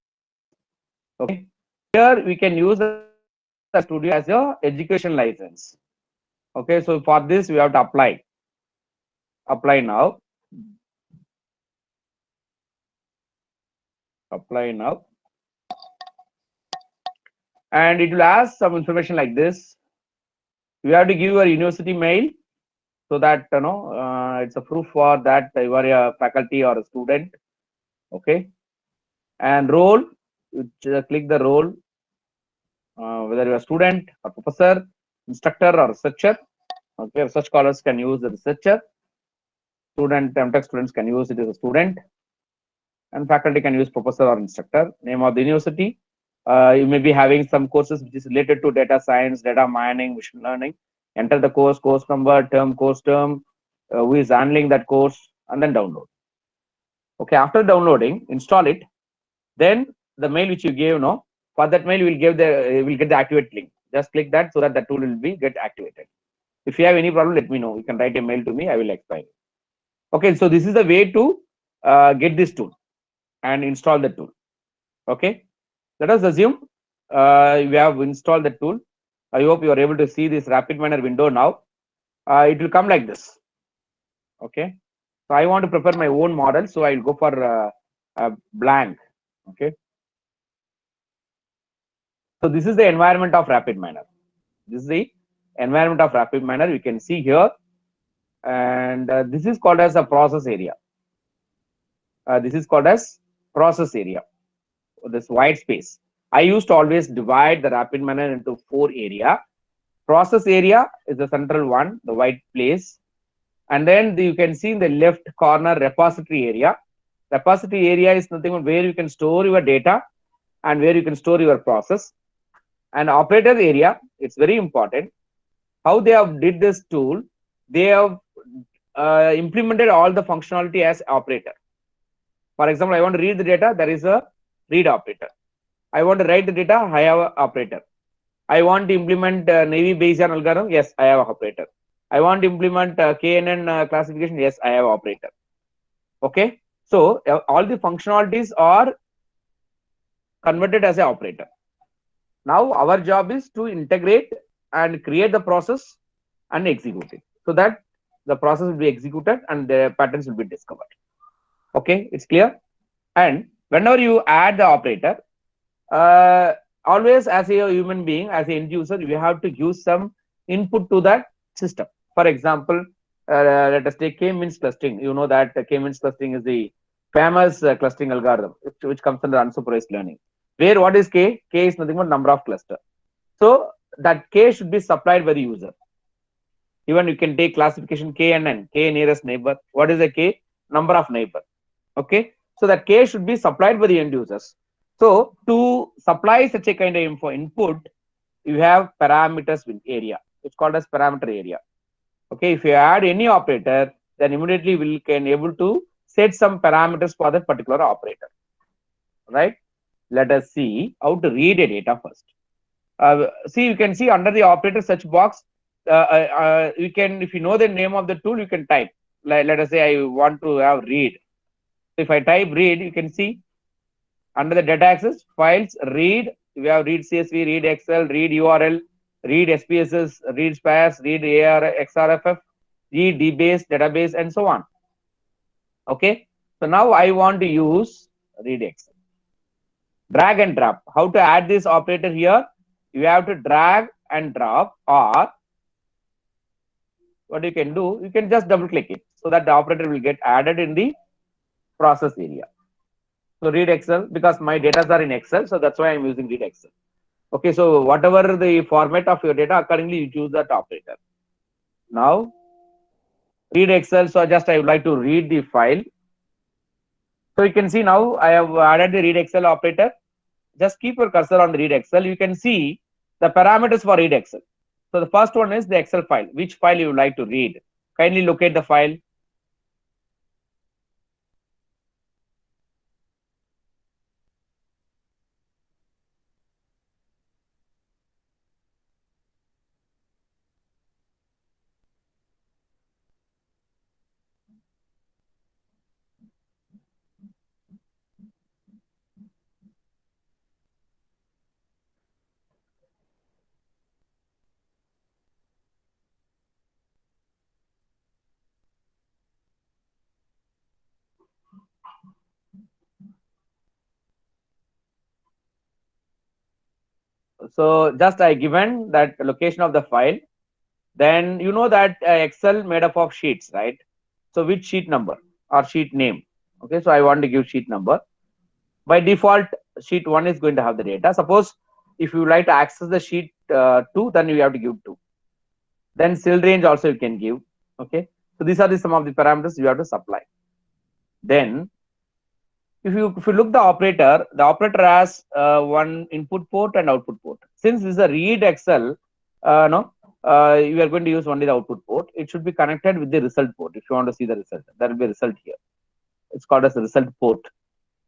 Okay, here we can use the studio as your education license. Okay, so for this we have to apply. Apply now. Apply now. And it will ask some information like this. You have to give your university mail so that it's a proof for that you are a faculty or a student. Okay, and role, you click the role, whether you're a student or professor, instructor or researcher. Okay, research scholars can use the researcher. Student, MTech students can use it as a student, and faculty can use professor or instructor. Name of the university. You may be having some courses which is related to data science, data mining, machine learning. Enter the course number, term, course term, who is handling that course, and then download. Okay, after downloading, install it. Then the mail which you gave, for that mail will get the activate link. Just click that so that the tool will be get activated. If you have any problem, let me know. You can write a mail to me. I will explain. Okay, so this is the way to get this tool and install the tool. Okay, let us assume we have installed the tool. I hope you are able to see this RapidMiner window now. It will come like this. Okay, so I want to prepare my own model, so I will go for blank. Okay, so this is the environment of RapidMiner. This is the environment of RapidMiner. You can see here, and this is called as a process area. This is called as process area. This white space. I used to always divide the RapidMiner into 4 areas. Process area is the central one, the white place, and then you can see in the left corner repository area. Repository area is nothing but where you can store your data and where you can store your process. And operator area, it's very important. How they have did this tool, they have implemented all the functionality as operator. For example, I want to read the data, there is a read operator. I want to write the data, I have an operator. I want to implement Navy Bayesian algorithm, yes, I have an operator. I want to implement KNN classification, yes, I have an operator. Okay, so all the functionalities are converted as an operator. Now our job is to integrate and create the process and execute it, so that the process will be executed and the patterns will be discovered. Okay, it's clear. And whenever you add the operator, always as a human being, as an end user, you have to use some input to that system. For example, let us take K-means clustering. You know that K-means clustering is the famous clustering algorithm, which comes under unsupervised learning. Where what is K? K is nothing but number of cluster. So that K should be supplied by the user. Even you can take classification KNN, K nearest neighbor. What is the K? Number of neighbor. Okay, so that K should be supplied by the end users. So to supply such a kind of input, you have parameters with area. It's called as parameter area. Okay, if you add any operator, then immediately we can able to set some parameters for that particular operator. Right? Let us see how to read a data first. See, you can see under the operator search box, you can, if you know the name of the tool, you can type. Let us say I want to have read. If I type read, you can see under the data access files, read, we have read CSV, read Excel, read URL, read SPSS, read SPAS, read XRFF, read DBase, database, and so on. Okay. So now I want to use read Excel. Drag and drop. How to add this operator here? You have to drag and drop, or what you can do, you can just double click it so that the operator will get added in the process area. So read Excel, because my data are in Excel, so that's why I'm using read Excel. Okay, so whatever the format of your data, accordingly you choose that operator. Now read Excel, so I would like to read the file. So you can see now I have added the read Excel operator. Just keep your cursor on the read Excel. You can see the parameters for read Excel. So the first one is the Excel file. Which file you would like to read? Kindly locate the file. So just I given that location of the file. Then you know that Excel made up of sheets, right? So which sheet number or sheet name? Okay, so I want to give sheet number. By default, sheet 1 is going to have the data. Suppose if you like to access the sheet 2, then you have to give 2. Then cell range also you can give. Okay, so these are some of the parameters you have to supply. Then if you look the operator has one input port and output port. Since this is a read Excel, you are going to use only the output port. It should be connected with the result port. If you want to see the result, there will be a result here. It's called as a result port.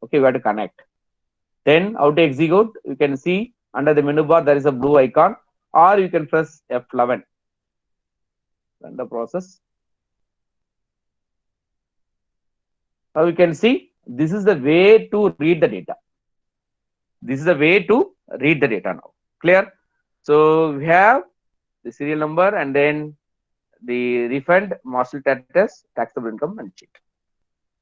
Okay, we have to connect. Then how to execute? You can see under the menu bar there is a blue icon, or you can press F11. Run the process. Now you can see this is the way to read the data. This is the way to read the data now. Clear? So we have the serial number and then the refund, martial status, taxable income, and cheat.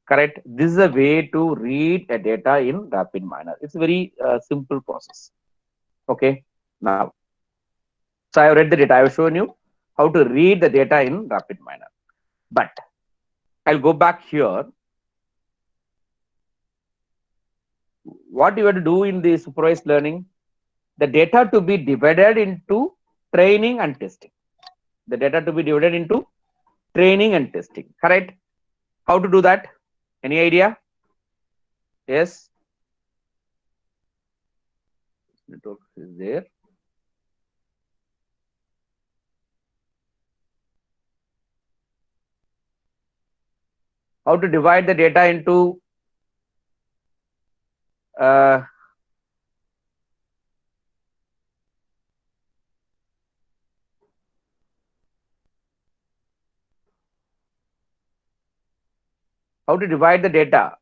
Correct. This is a way to read a data in RapidMiner. It's a very simple process. Okay. Now, so I have read the data. I have shown you how to read the data in RapidMiner. But I'll go back here. What you have to do in the supervised learning, the data to be divided into training and testing. The data to be divided into training and testing. Correct? How to do that? Any idea? Yes. Network is there. How to divide the data into how to divide the data?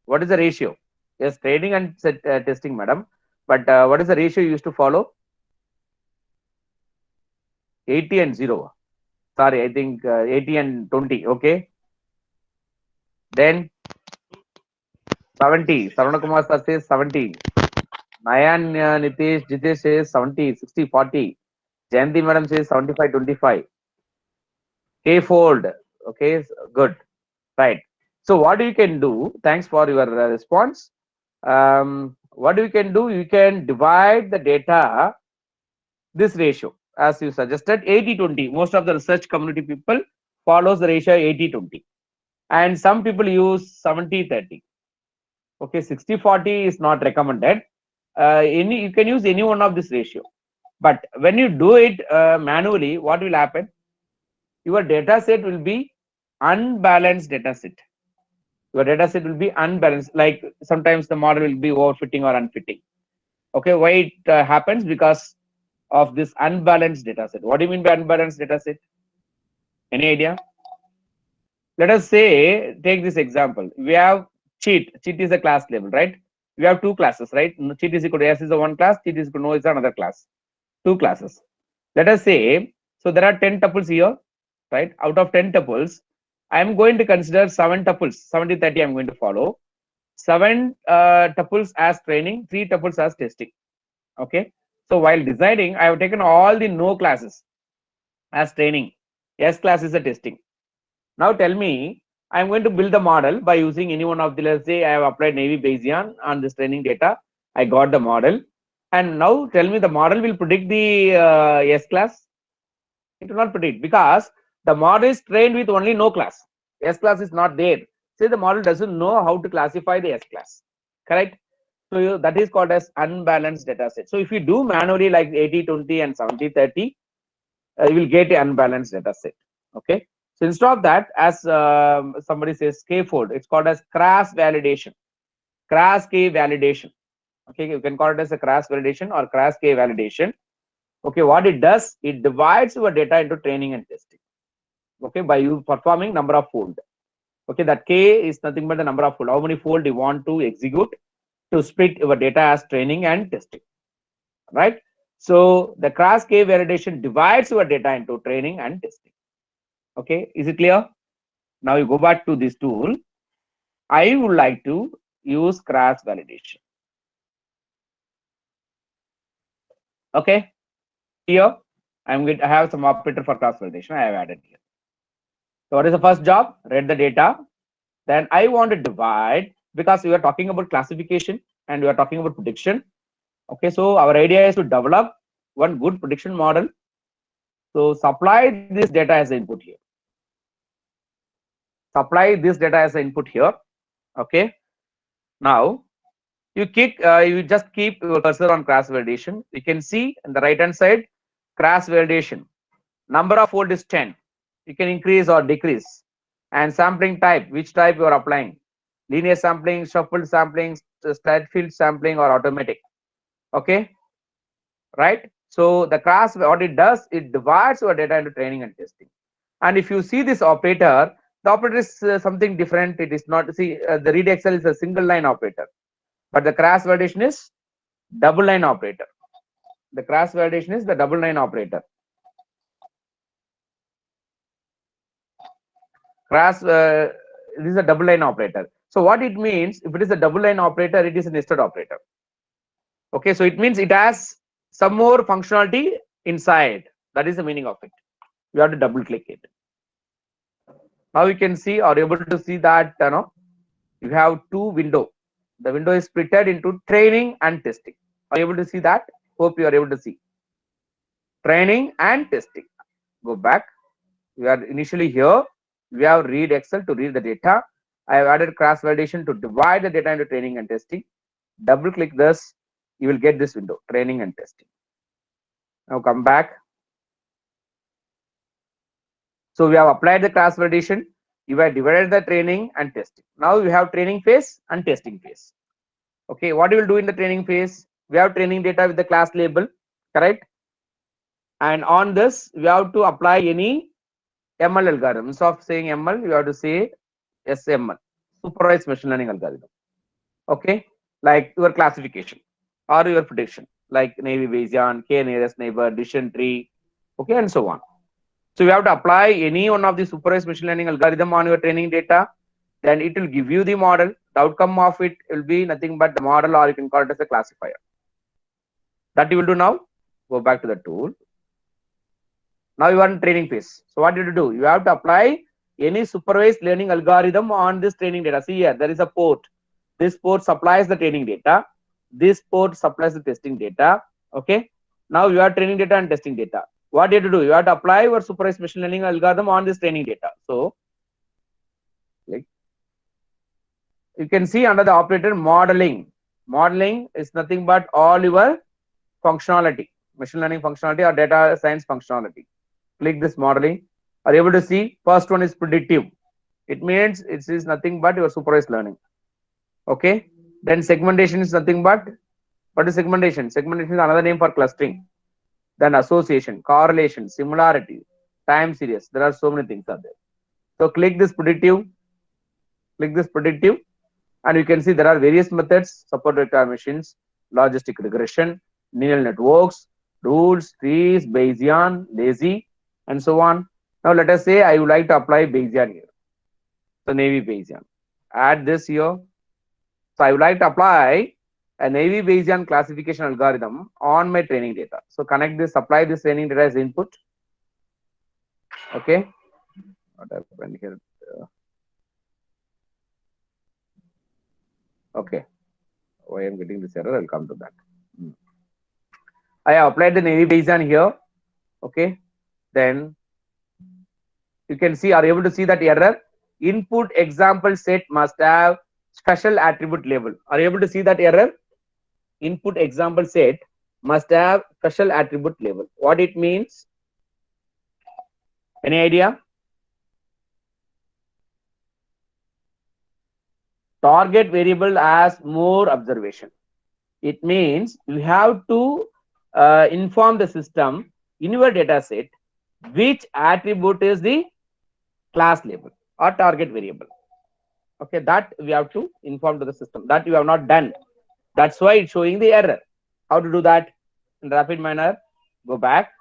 What is the ratio? Yes, training and testing, madam. But what is the ratio you used to follow? 80 and 0. Sorry, I think 80 and 20. Okay. Then 70. Sarvana Kumar sir says 70. Nayan Nitish Jitesh says 70, 60, 40. Jayanti madam says 75, 25. K-fold. Okay, good. Right. So what you can do, thanks for your response. What you can do, you can divide the data, this ratio, as you suggested, 80-20. Most of the research community people follows the ratio 80-20. And some people use 70-30. Okay, 60-40 is not recommended. You can use any one of this ratio. But when you do it manually, what will happen? Your data set will be unbalanced data set. Your data set will be unbalanced. Like sometimes the model will be overfitting or unfitting. Okay, why it happens? Because of this unbalanced data set. What do you mean by unbalanced data set? Any idea? Let us say, take this example. We have cheat. Cheat is a class label, right? We have two classes, right? Cheat is equal to S is the one class, cheat is equal to no is another class. Two classes. Let us say, so there are 10 tuples here, right? Out of 10 tuples, I am going to consider 7 tuples, 70-30 I'm going to follow. 7 tuples as training, 3 tuples as testing. Okay. So while deciding, I have taken all the no classes as training. S class is a testing. Now tell me, I'm going to build the model by using any one of the, let's say I have applied Navy Bayesian on this training data. I got the model. And now tell me the model will predict the S class. It will not predict because the model is trained with only no class. S class is not there. Say the model doesn't know how to classify the S class. Correct? So that is called as unbalanced data set. So if you do manually like 80-20 and 70-30, you will get an unbalanced data set. Okay. So instead of that, as somebody says scaffold, it's called as crash validation. Crash K validation. Okay, you can call it as a crash validation or crash K validation. Okay, what it does, it divides your data into training and testing. Okay, by you performing number of fold. Okay, that K is nothing but the number of fold. How many fold you want to execute to split your data as training and testing. Right? So the crash K validation divides your data into training and testing. Okay, is it clear? Now you go back to this tool. I would like to use crash validation. Okay, here I'm going to have some operator for crash validation. I have added here. So what is the first job? Read the data. Then I want to divide, because we are talking about classification and we are talking about prediction. Okay, so our idea is to develop one good prediction model. So supply this data as input here. Supply this data as input here. Okay. Now you just keep your cursor on crash validation. You can see on the right hand side, crash validation. Number of fold is 10. You can increase or decrease. And sampling type, which type you are applying? Linear sampling, shuffled sampling, stat field sampling, or automatic. Okay. Right. So the crash, what it does, it divides your data into training and testing. And if you see this operator, the operator is something different. It is not, see, the read Excel is a single line operator, but the crash validation is double line operator. The crash validation is the double line operator. Crash, it is a double line operator. So what it means, if it is a double line operator, it is a nested operator. Okay, so it means it has some more functionality inside. That is the meaning of it. You have to double click it. Now you can see or able to see that you have two windows. The window is split into training and testing. Are you able to see that? Hope you are able to see. Training and testing. Go back. We are initially here. We have read Excel to read the data. I have added crash validation to divide the data into training and testing. Double click this. You will get this window, training and testing. Now come back. So we have applied the crash validation. You have divided the training and testing. Now you have training phase and testing phase. Okay, what you will do in the training phase? We have training data with the class label, correct? And on this, we have to apply any ML algorithm. Instead of saying ML, you have to say SML, supervised machine learning algorithm. Okay, like your classification or your prediction, like Navy Bayesian, K nearest neighbor, decision tree, okay, and so on. So you have to apply any one of the supervised machine learning algorithm on your training data. Then it will give you the model. The outcome of it will be nothing but the model, or you can call it as a classifier. That you will do now. Go back to the tool. Now you are in training phase. So what did you do? You have to apply any supervised learning algorithm on this training data. See here, there is a port. This port supplies the training data. This port supplies the testing data. Okay. Now you are training data and testing data. What you have to do? You have to apply your supervised machine learning algorithm on this training data. So you can see under the operator modeling. Modeling is nothing but all your functionality, machine learning functionality or data science functionality. Click this modeling. Are you able to see? First one is predictive. It means it is nothing but your supervised learning. Okay. Then segmentation is nothing but, what is segmentation? Segmentation is another name for clustering. Then association, correlation, similarity, time series. There are so many things are there. So click this predictive. Click this predictive. And you can see there are various methods: support vector machines, logistic regression, neural networks, rules, trees, Bayesian, lazy, and so on. Now let us say I would like to apply Bayesian here. So Navy Bayesian. Add this here. So I would like to apply a Navy Bayesian classification algorithm on my training data. So connect this, apply this training data as input. Okay. What happened here? Okay. Why I'm getting this error? I'll come to that. I have applied the Navy Bayesian here. Okay. Then you can see, are you able to see that error? Input example set must have special attribute label. Are you able to see that error? Input example set must have special attribute label. What it means? Any idea? Target variable as more observation. It means you have to inform the system in your data set which attribute is the class label or target variable. Okay, that we have to inform to the system. That you have not done. That's why it's showing the error. How to do that in rapid manner? Go back.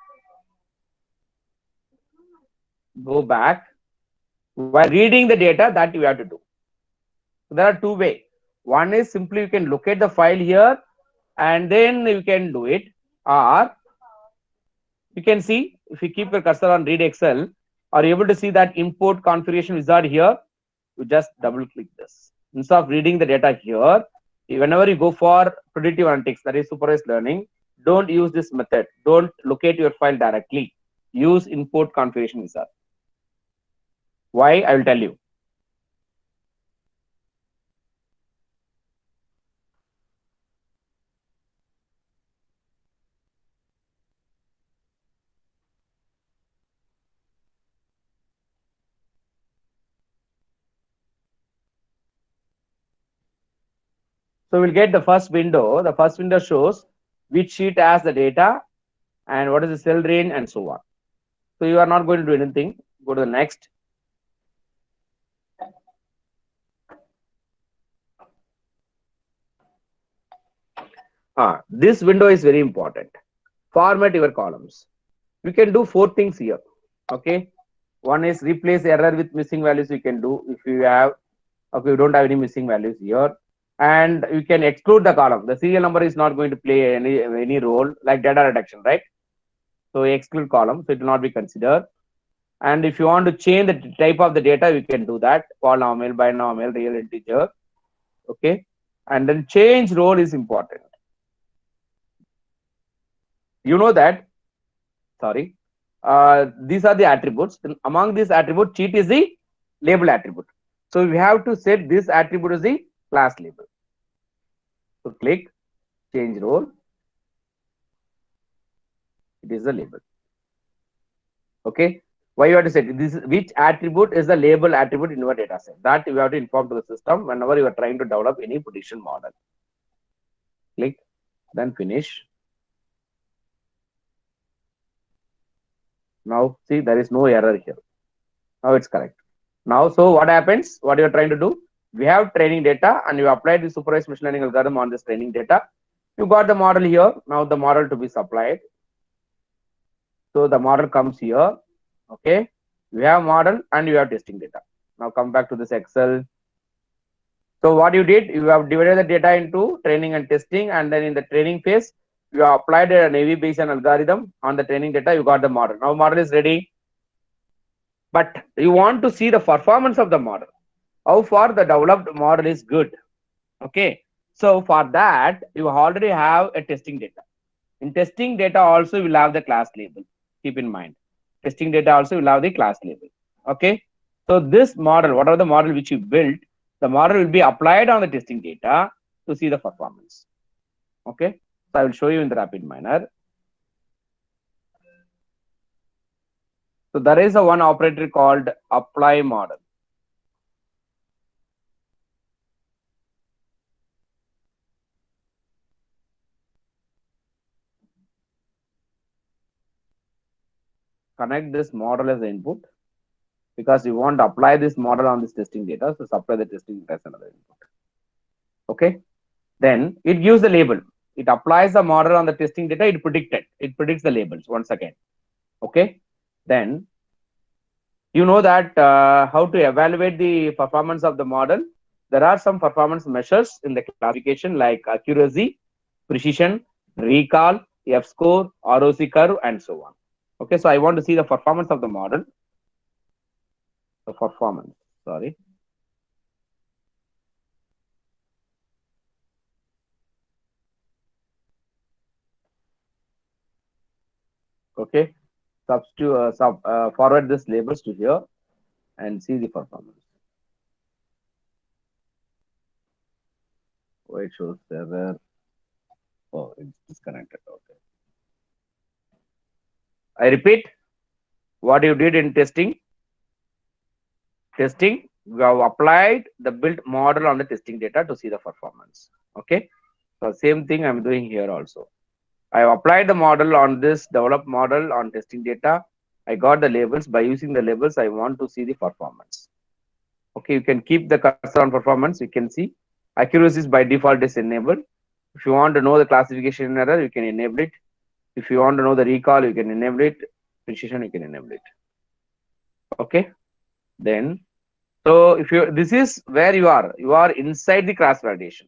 Go back. While reading the data, that you have to do. So there are two ways. One is simply you can locate the file here and then you can do it. Or you can see, if you keep your cursor on read Excel, are you able to see that import configuration wizard here? You just double click this. Instead of reading the data here, whenever you go for predictive analytics, that is supervised learning, don't use this method. Don't locate your file directly. Use import configuration wizard. Why? I will tell you. So we'll get the first window. The first window shows which sheet has the data and what is the cell range and so on. So you are not going to do anything. Go to the next. This window is very important. Format your columns. You can do 4 things here. Okay. One is replace error with missing values. You can do if you have, okay, you don't have any missing values here. And you can exclude the column. The serial number is not going to play any role like data reduction, right? So exclude column, so it will not be considered. And if you want to change the type of the data, you can do that. Polynomial, binomial, real integer. Okay. And then change role is important. You know that, sorry, these are the attributes. And among these attributes, cheat is the label attribute. So we have to set this attribute as the class label. So click change role. It is the label. Okay. Why you have to set this? Which attribute is the label attribute in your data set? That you have to inform to the system whenever you are trying to develop any prediction model. Click, then finish. Now see, there is no error here. Now it's correct. Now, so what happens? What you are trying to do? We have training data and you applied the supervised machine learning algorithm on this training data. You got the model here. Now the model to be supplied. So the model comes here. Okay. You have model and you have testing data. Now come back to this Excel. So what you did, you have divided the data into training and testing, and then in the training phase, you have applied a Navy Bayesian algorithm on the training data. You got the model. Now model is ready. But you want to see the performance of the model. How far the developed model is good. Okay. So for that, you already have a testing data. In testing data also will have the class label. Keep in mind. Testing data also will have the class label. Okay. So this model, whatever the model which you built, the model will be applied on the testing data to see the performance. Okay. So I will show you in the rapid manner. So there is a one operator called apply model. Connect this model as the input because you want to apply this model on this testing data. So supply the testing data as another input. Okay. Then it gives the label. It applies the model on the testing data. It predicts the labels once again. Okay. Then you know that how to evaluate the performance of the model. There are some performance measures in the classification like accuracy, precision, recall, F-score, ROC curve, and so on. Okay, so I want to see the performance of the model. The performance, sorry. Okay, forward this labels to here and see the performance. Oh, it shows there. Oh, it's disconnected. Okay. I repeat, what you did in testing. Testing, we have applied the built model on the testing data to see the performance. Okay, so same thing I'm doing here also. I have applied the model on this developed model on testing data. I got the labels. By using the labels, I want to see the performance. Okay, you can keep the cursor on performance. You can see accuracy is by default is enabled. If you want to know the classification error, you can enable it. If you want to know the recall, you can enable it. Precision, you can enable it. Okay, then so if you this is where you are inside the cross validation.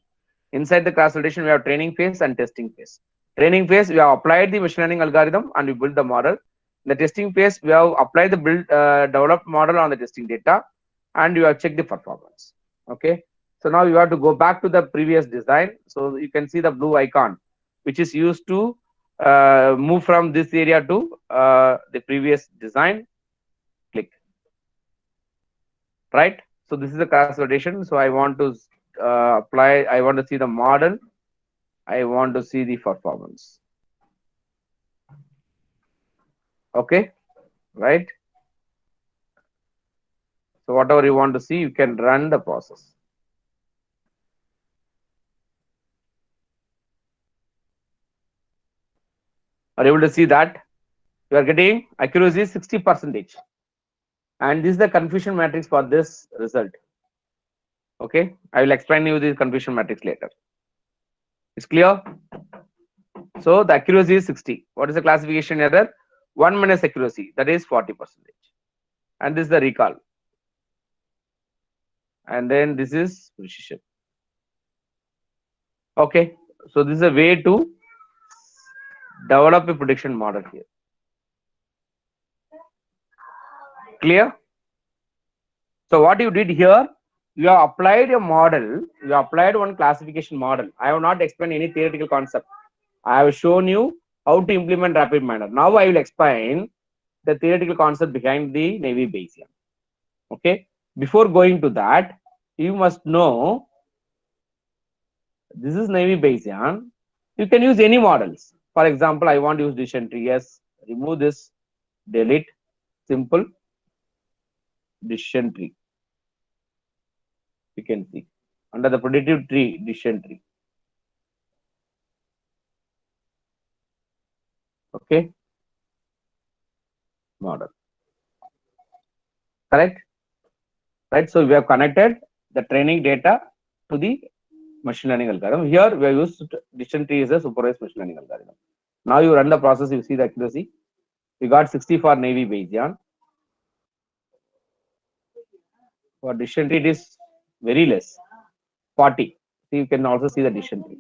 Inside the cross validation, we have training phase and testing phase. Training phase, we have applied the machine learning algorithm and we build the model. In the testing phase, we have applied the developed model on the testing data and you have checked the performance. Okay, so now you have to go back to the previous design. So you can see the blue icon, which is used to move from this area to the previous design. Click. Right. So this is the cross validation. So I want to apply. I want to see the model. I want to see the performance. Okay, right. So whatever you want to see, you can run the process. Are you able to see that? You are getting accuracy 60%. And this is the confusion matrix for this result. Okay, I will explain you the confusion matrix later. It's clear? So the accuracy is 60. What is the classification error? 1 minus accuracy, that is 40%. And this is the recall. And then this is precision. Okay, so this is a way to develop a prediction model here. Clear? So what you did here, you have applied a model, you applied one classification model. I have not explained any theoretical concept. I have shown you how to implement rapid miner. Now I will explain the theoretical concept behind the Naive Bayesian. Okay, before going to that, you must know this is Naive Bayesian. You can use any models. For example, I want to use decision tree. Yes, remove this, delete, simple decision tree. You can see under the predictive tree, decision tree. Okay, model. Correct? Right. So we have connected the training data to the machine learning algorithm. Here we have used decision tree as a supervised machine learning algorithm. Now you run the process, you see the accuracy. We got 60 for Naive Bayesian. For decision tree, it is very less, 40. So you can also see the decision tree.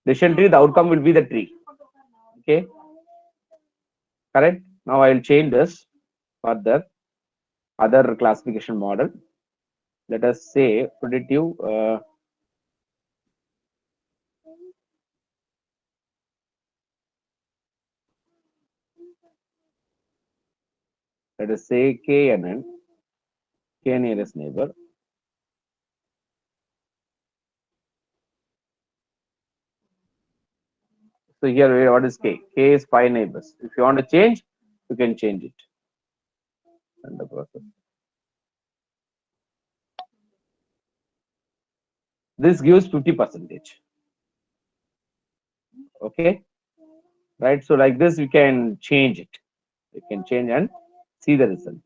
Decision tree, the outcome will be the tree. Okay, correct. Now I will change this further. Other classification model. Let us say predictive. Let us say KNN, K nearest neighbor. So here, what is K? K is 5 neighbors. If you want to change, you can change it. And the process. This gives 50%. Okay, right? So like this, we can change it. You can change and see the result.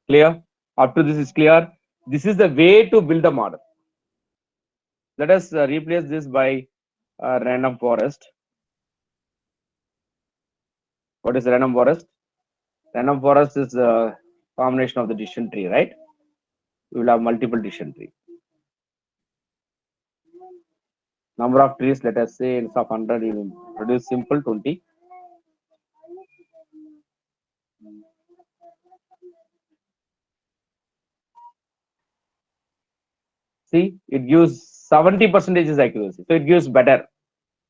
Clear? Up to this is clear. This is the way to build a model. Let us replace this by random forest. What is random forest? Random forest is a combination of the decision tree, right? We will have multiple decision tree. Number of trees, let us say instead of 100, you will produce simple 20. See, it gives 70% accuracy. So it gives better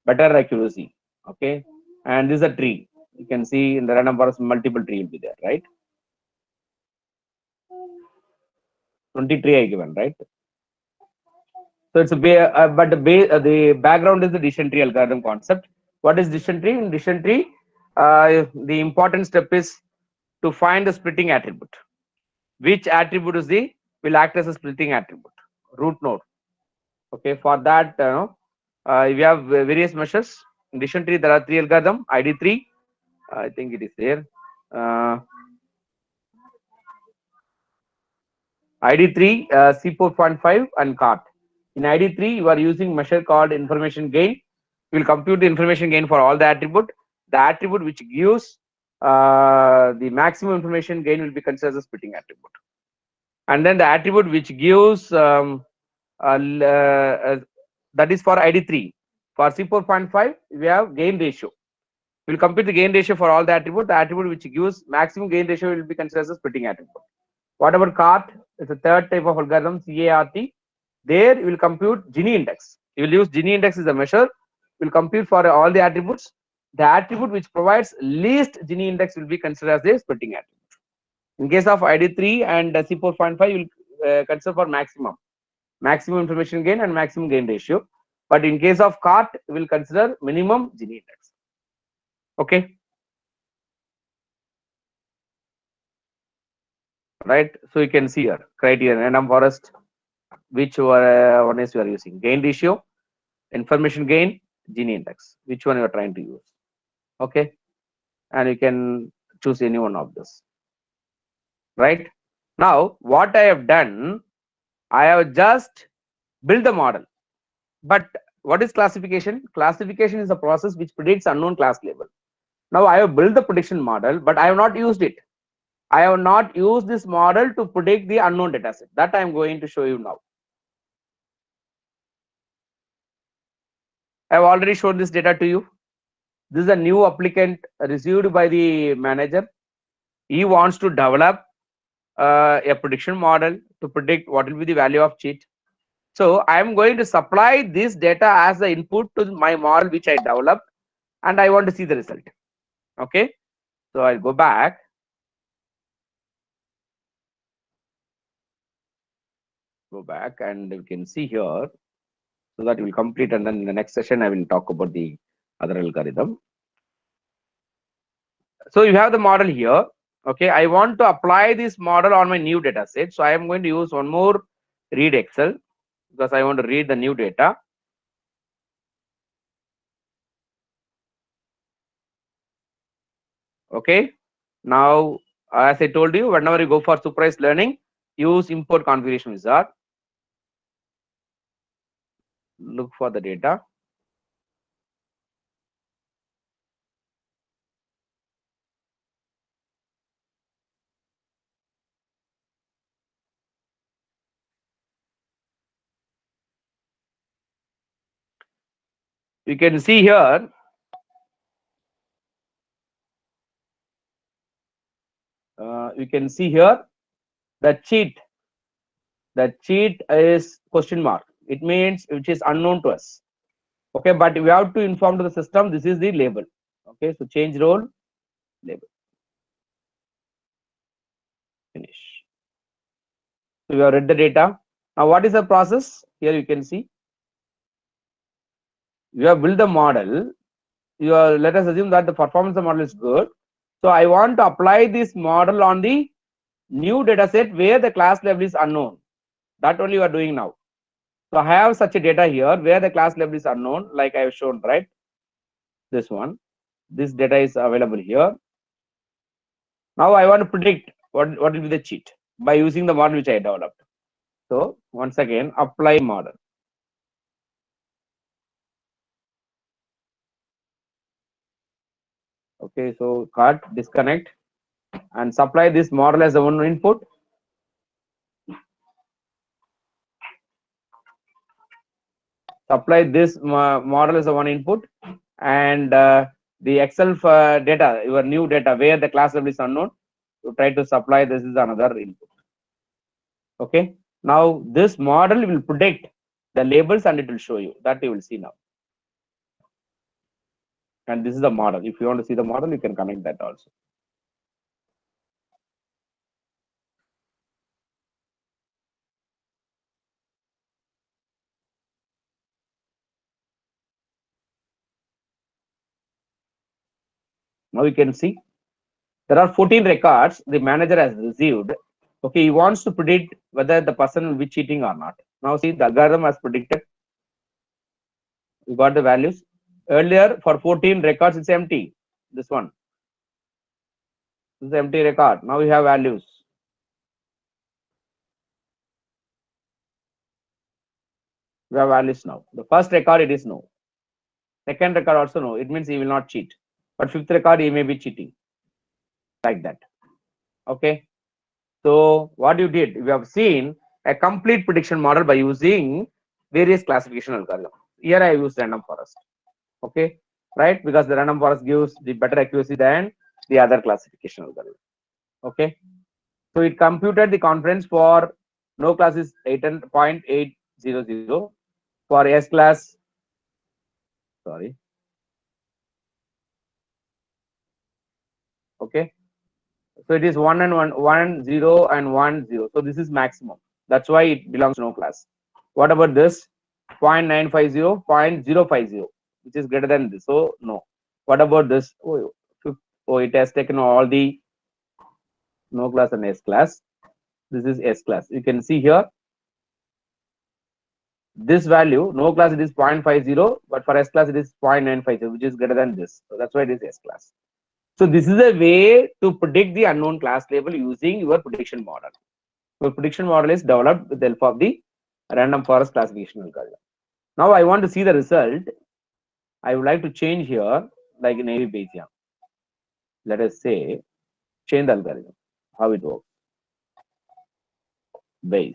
accuracy. Okay. And this is a tree. You can see in the random forest, multiple tree will be there, right? 20 tree I given, right? So it's the background is the decision tree algorithm concept. What is decision tree? In decision tree, the important step is to find the splitting attribute. Which attribute is will act as a splitting attribute? Root node. Okay, for that, we have various measures. In decision tree, there are 3 algorithms. ID3, I think it is there. ID3, C4.5, and CART. In ID3, you are using measure called information gain. You will compute the information gain for all the attribute. The attribute which gives the maximum information gain will be considered as a splitting attribute. And then the attribute which gives that is for ID3. For C4.5, we have gain ratio. We will compute the gain ratio for all the attribute. The attribute which gives maximum gain ratio will be considered as a splitting attribute. What about CART? It's a third type of algorithm, CART. There you will compute Gini index. You will use Gini index as a measure. You will compute for all the attributes. The attribute which provides least Gini index will be considered as a splitting attribute. In case of ID3 and C4.5, you will consider for maximum information gain and maximum gain ratio. But in case of CART, we will consider minimum Gini index. Okay. Right. So you can see here criteria random forest. Which one is you are using? Gain ratio, information gain, Gini index. Which one you are trying to use? Okay. And you can choose any one of this. Right. Now, what I have done, I have just built the model. But what is classification? Classification is a process which predicts unknown class label. Now, I have built the prediction model, but I have not used it. I have not used this model to predict the unknown data set. That I am going to show you now. I have already shown this data to you. This is a new applicant received by the manager. He wants to develop a prediction model to predict what will be the value of cheat. So I am going to supply this data as the input to my model which I developed, and I want to see the result. Okay. So I'll go back. Go back and you can see here, so that we will complete, and then in the next session I will talk about the other algorithm. So you have the model here. Okay, I want to apply this model on my new data set. So I am going to use one more read Excel because I want to read the new data. Okay, now as I told you, whenever you go for supervised learning, use import configuration wizard. Look for the data. You can see here the cheat is question mark. It means which is unknown to us. Okay, but we have to inform to the system this is the label. Okay, so change role, label, finish. So we have read the data. Now what is the process? Here you can see you have built the model. Let us assume that the performance of the model is good. So I want to apply this model on the new data set where the class level is unknown. That only you are doing now. So I have such a data here where the class level is unknown, like I have shown, right? This one. This data is available here. Now I want to predict what will be the cheat by using the model which I developed. So once again, apply model. Okay, so cut, disconnect, and supply this model as the one input. Supply this model as a one input, and the Excel data, your new data where the class level is unknown, you try to supply this is another input. Okay, now this model will predict the labels and it will show you that you will see now. And this is the model. If you want to see the model, you can connect that also. Now you can see there are 14 records the manager has received. Okay, he wants to predict whether the person will be cheating or not. Now see, the algorithm has predicted. You got the values. Earlier for 14 records, it's empty. This one. This is empty record. Now we have values. We have values now. The first record, it is no. Second record also no. It means he will not cheat. But fifth record, he may be cheating. Like that. Okay. So what you did, we have seen a complete prediction model by using various classification algorithms. Here I use random forest. Okay, right? Because the random forest gives the better accuracy than the other classification algorithm. Okay, so it computed the confidence for no class is 8.800, for S class, sorry. Okay, so it is 1 and 1, 1, 0 and 1, 0. So this is maximum. That's why it belongs to no class. What about this? 0.950, 0.050, which is greater than this. So no. What about this? Oh, it has taken all the no class and S class. This is S class. You can see here this value, no class it is 0.50, but for S class it is 0.950, which is greater than this. So that's why it is S class. So this is a way to predict the unknown class label using your prediction model. Your prediction model is developed with the help of the random forest classification algorithm. Now I want to see the result. I would like to change here, like in Naive Bayesian. Let us say, change the algorithm, how it works. Bayes.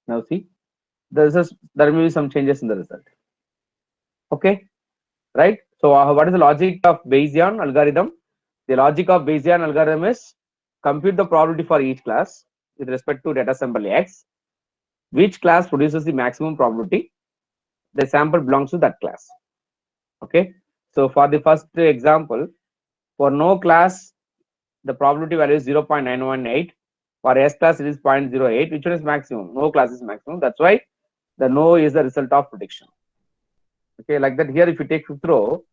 Now see, there may be some changes in the result. Okay, right? So what is the logic of Bayesian algorithm? The logic of Bayesian algorithm is compute the probability for each class with respect to data sample X. Which class produces the maximum probability? The sample belongs to that class. Okay. So for the first example, for no class, the probability value is 0.918. For S class, it is 0.08. Which one is maximum? No class is maximum. That's why the no is the result of prediction. Okay, like that here, if you take fifth row,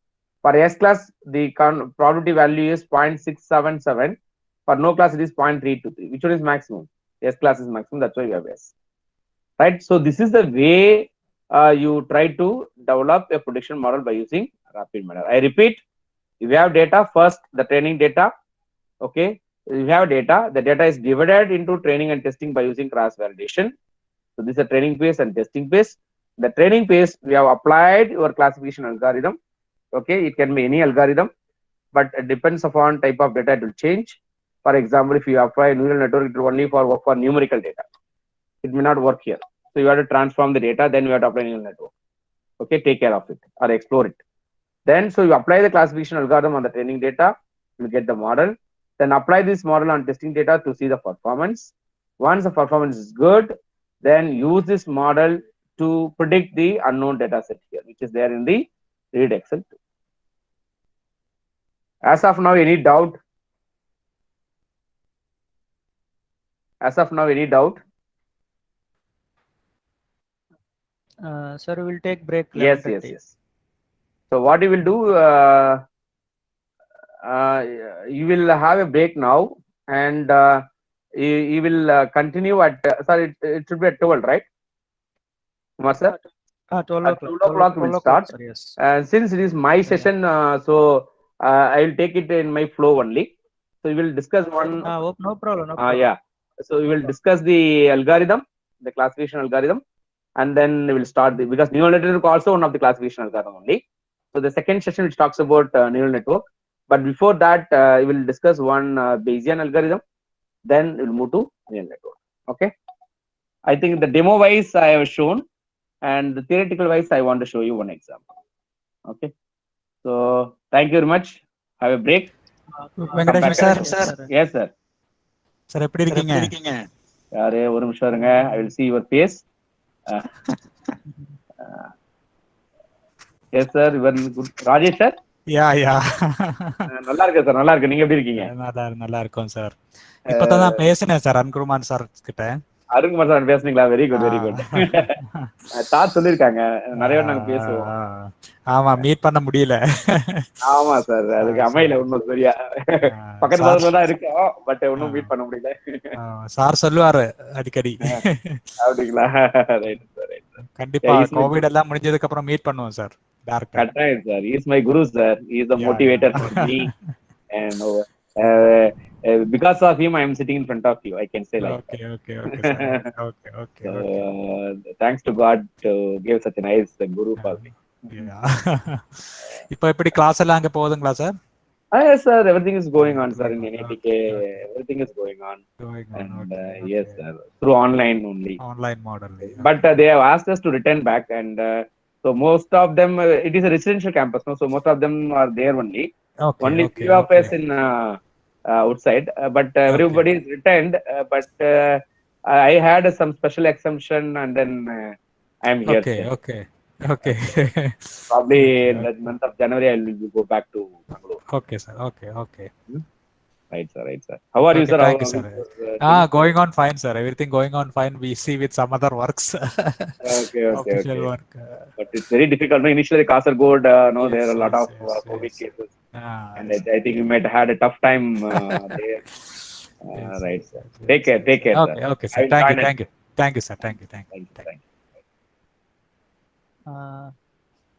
for S class, the probability value is 0.677. For no class, it is 0.323. Which one is maximum? S class is maximum. That's why you have S. Right. So this is the way you try to develop a prediction model by using rapid manner. I repeat, if you have data, first the training data. Okay. If you have data, the data is divided into training and testing by using cross validation. So this is a training phase and testing phase. The training phase, we have applied your classification algorithm. Okay, it can be any algorithm, but it depends upon type of data, it will change. For example, if you apply neural network, it will only work for numerical data. It may not work here. So you have to transform the data, then you have to apply neural network. Okay, take care of it or explore it. Then, so you apply the classification algorithm on the training data, you get the model. Then apply this model on testing data to see the performance. Once the performance is good, then use this model to predict the unknown data set here, which is there in the read Excel 2. As of now, any doubt? As of now, any doubt?
Sir, we will take break.
Yes. So what you will do, you will have a break now, and you will continue at, sorry, it should be at 12, right? Kumar sir?
12
At
o'clock.
12 o'clock we'll start.
Sir, yes.
Since it is my session, so I will take it in my flow only. So we will discuss one.
No problem. No problem.
Yeah. So we will discuss the algorithm, the classification algorithm, and then we will start because neural network also one of the classification algorithm only. So the second session which talks about neural network. But before that, we will discuss one Bayesian algorithm. Then we'll move to neural network. Okay. I think the demo wise I have shown, and the theoretical wise I want to show you one example. Okay. So thank you very much. Have a break.
Venkatesh sir.
Yes, sir.
Sir, எப்படி இருக்கீங்க?
யாரே ஒரு நிமிஷம் இருங்க. I will see your face. Yes, sir. Rajesh sir. நல்லா இருக்கு sir. நல்லா இருக்கு. நீங்க எப்படி இருக்கீங்க?
நல்லா இருக்கோம் சார். இப்பதான் பேசினேன் சார் அருண்குமார் சார் கிட்ட.
அருண்குமார் சார் பேசுனீங்களா? Very good, very good. Sir சொல்லிருக்காங்க நிறைய நாங்க பேசுவோம்.
ஆமா, மீட் பண்ண முடியல.
ஆமா சார், அதுக்கு அமையல ஒன்னும் சரியா. பக்கத்து பக்கத்துல தான் இருக்கோம், பட் ஒன்னும் மீட் பண்ண முடியல.
சார் சொல்லுவாரு அடிக்கடி.
அப்படிங்களா? Right sir, right sir.
கண்டிப்பா கோவிட் எல்லாம் முடிஞ்சதுக்கு அப்புறம் மீட் பண்ணுவோம் sir.
Correct sir. He is my guru sir. He is the motivator for me. And because of him I am sitting in front of you, I can say like
okay sir. Okay.
Thanks to God to give such a nice guru for me.
இப்போ எப்படி class எல்லாம் அங்க போகுதுங்களா sir?
Yes sir, everything is going on sir in NATK. Everything is going on. And yes sir, through online only.
Online model.
But they have asked us to return back, and so most of them, it is a residential campus, no? So most of them are there only. Only few of us in outside, but everybody is returned. But I had some special exemption, and then I am here.
Okay.
Probably in the month of January, I will go back to Bangalore.
Okay, sir. Okay.
Right, sir. How are you, sir?
Thank you, sir. Going on fine, sir. Everything going on fine. We see with some other works.
Okay.
Work.
But it's very difficult. Initially, Kasaragod, there are a lot of COVID cases. And I think you might have had a tough time there. Right, sir. Take care.
Okay, sir. Thank you, sir. Thank you.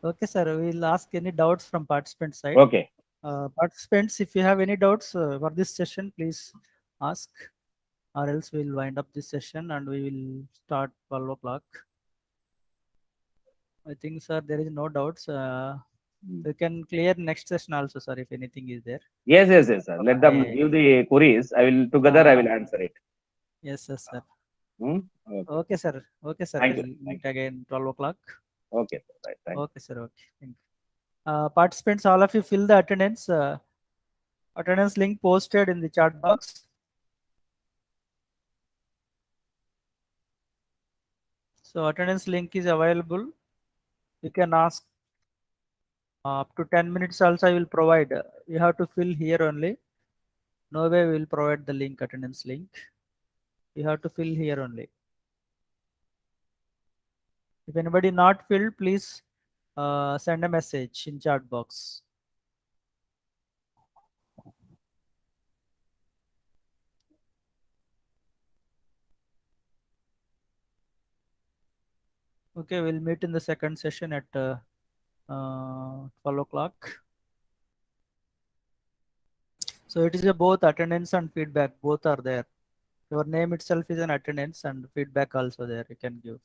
Okay, sir. We'll ask any doubts from participant side.
Okay.
Participants, if you have any doubts for this session, please ask, or else we'll wind up this session and we will start 12 o'clock. I think, sir, there is no doubts. We can clear next session also, sir, if anything is there.
Yes, sir. Let them give the queries. I will answer it.
Yes, sir.
Okay,
sir.
Thank you.
We'll meet again 12 o'clock.
Okay, sir. Right. Thank you.
Okay, sir. Okay. Thank you. Participants, all of you fill the attendance link posted in the chat box. So attendance link is available. You can ask up to 10 minutes also I will provide. You have to fill here only. No way we will provide the link, attendance link. You have to fill here only. If anybody not filled, please send a message in chat box. Okay, we'll meet in the second session at 12 o'clock. So it is both attendance and feedback, both are there. Your name itself is an attendance and feedback also there, you can give.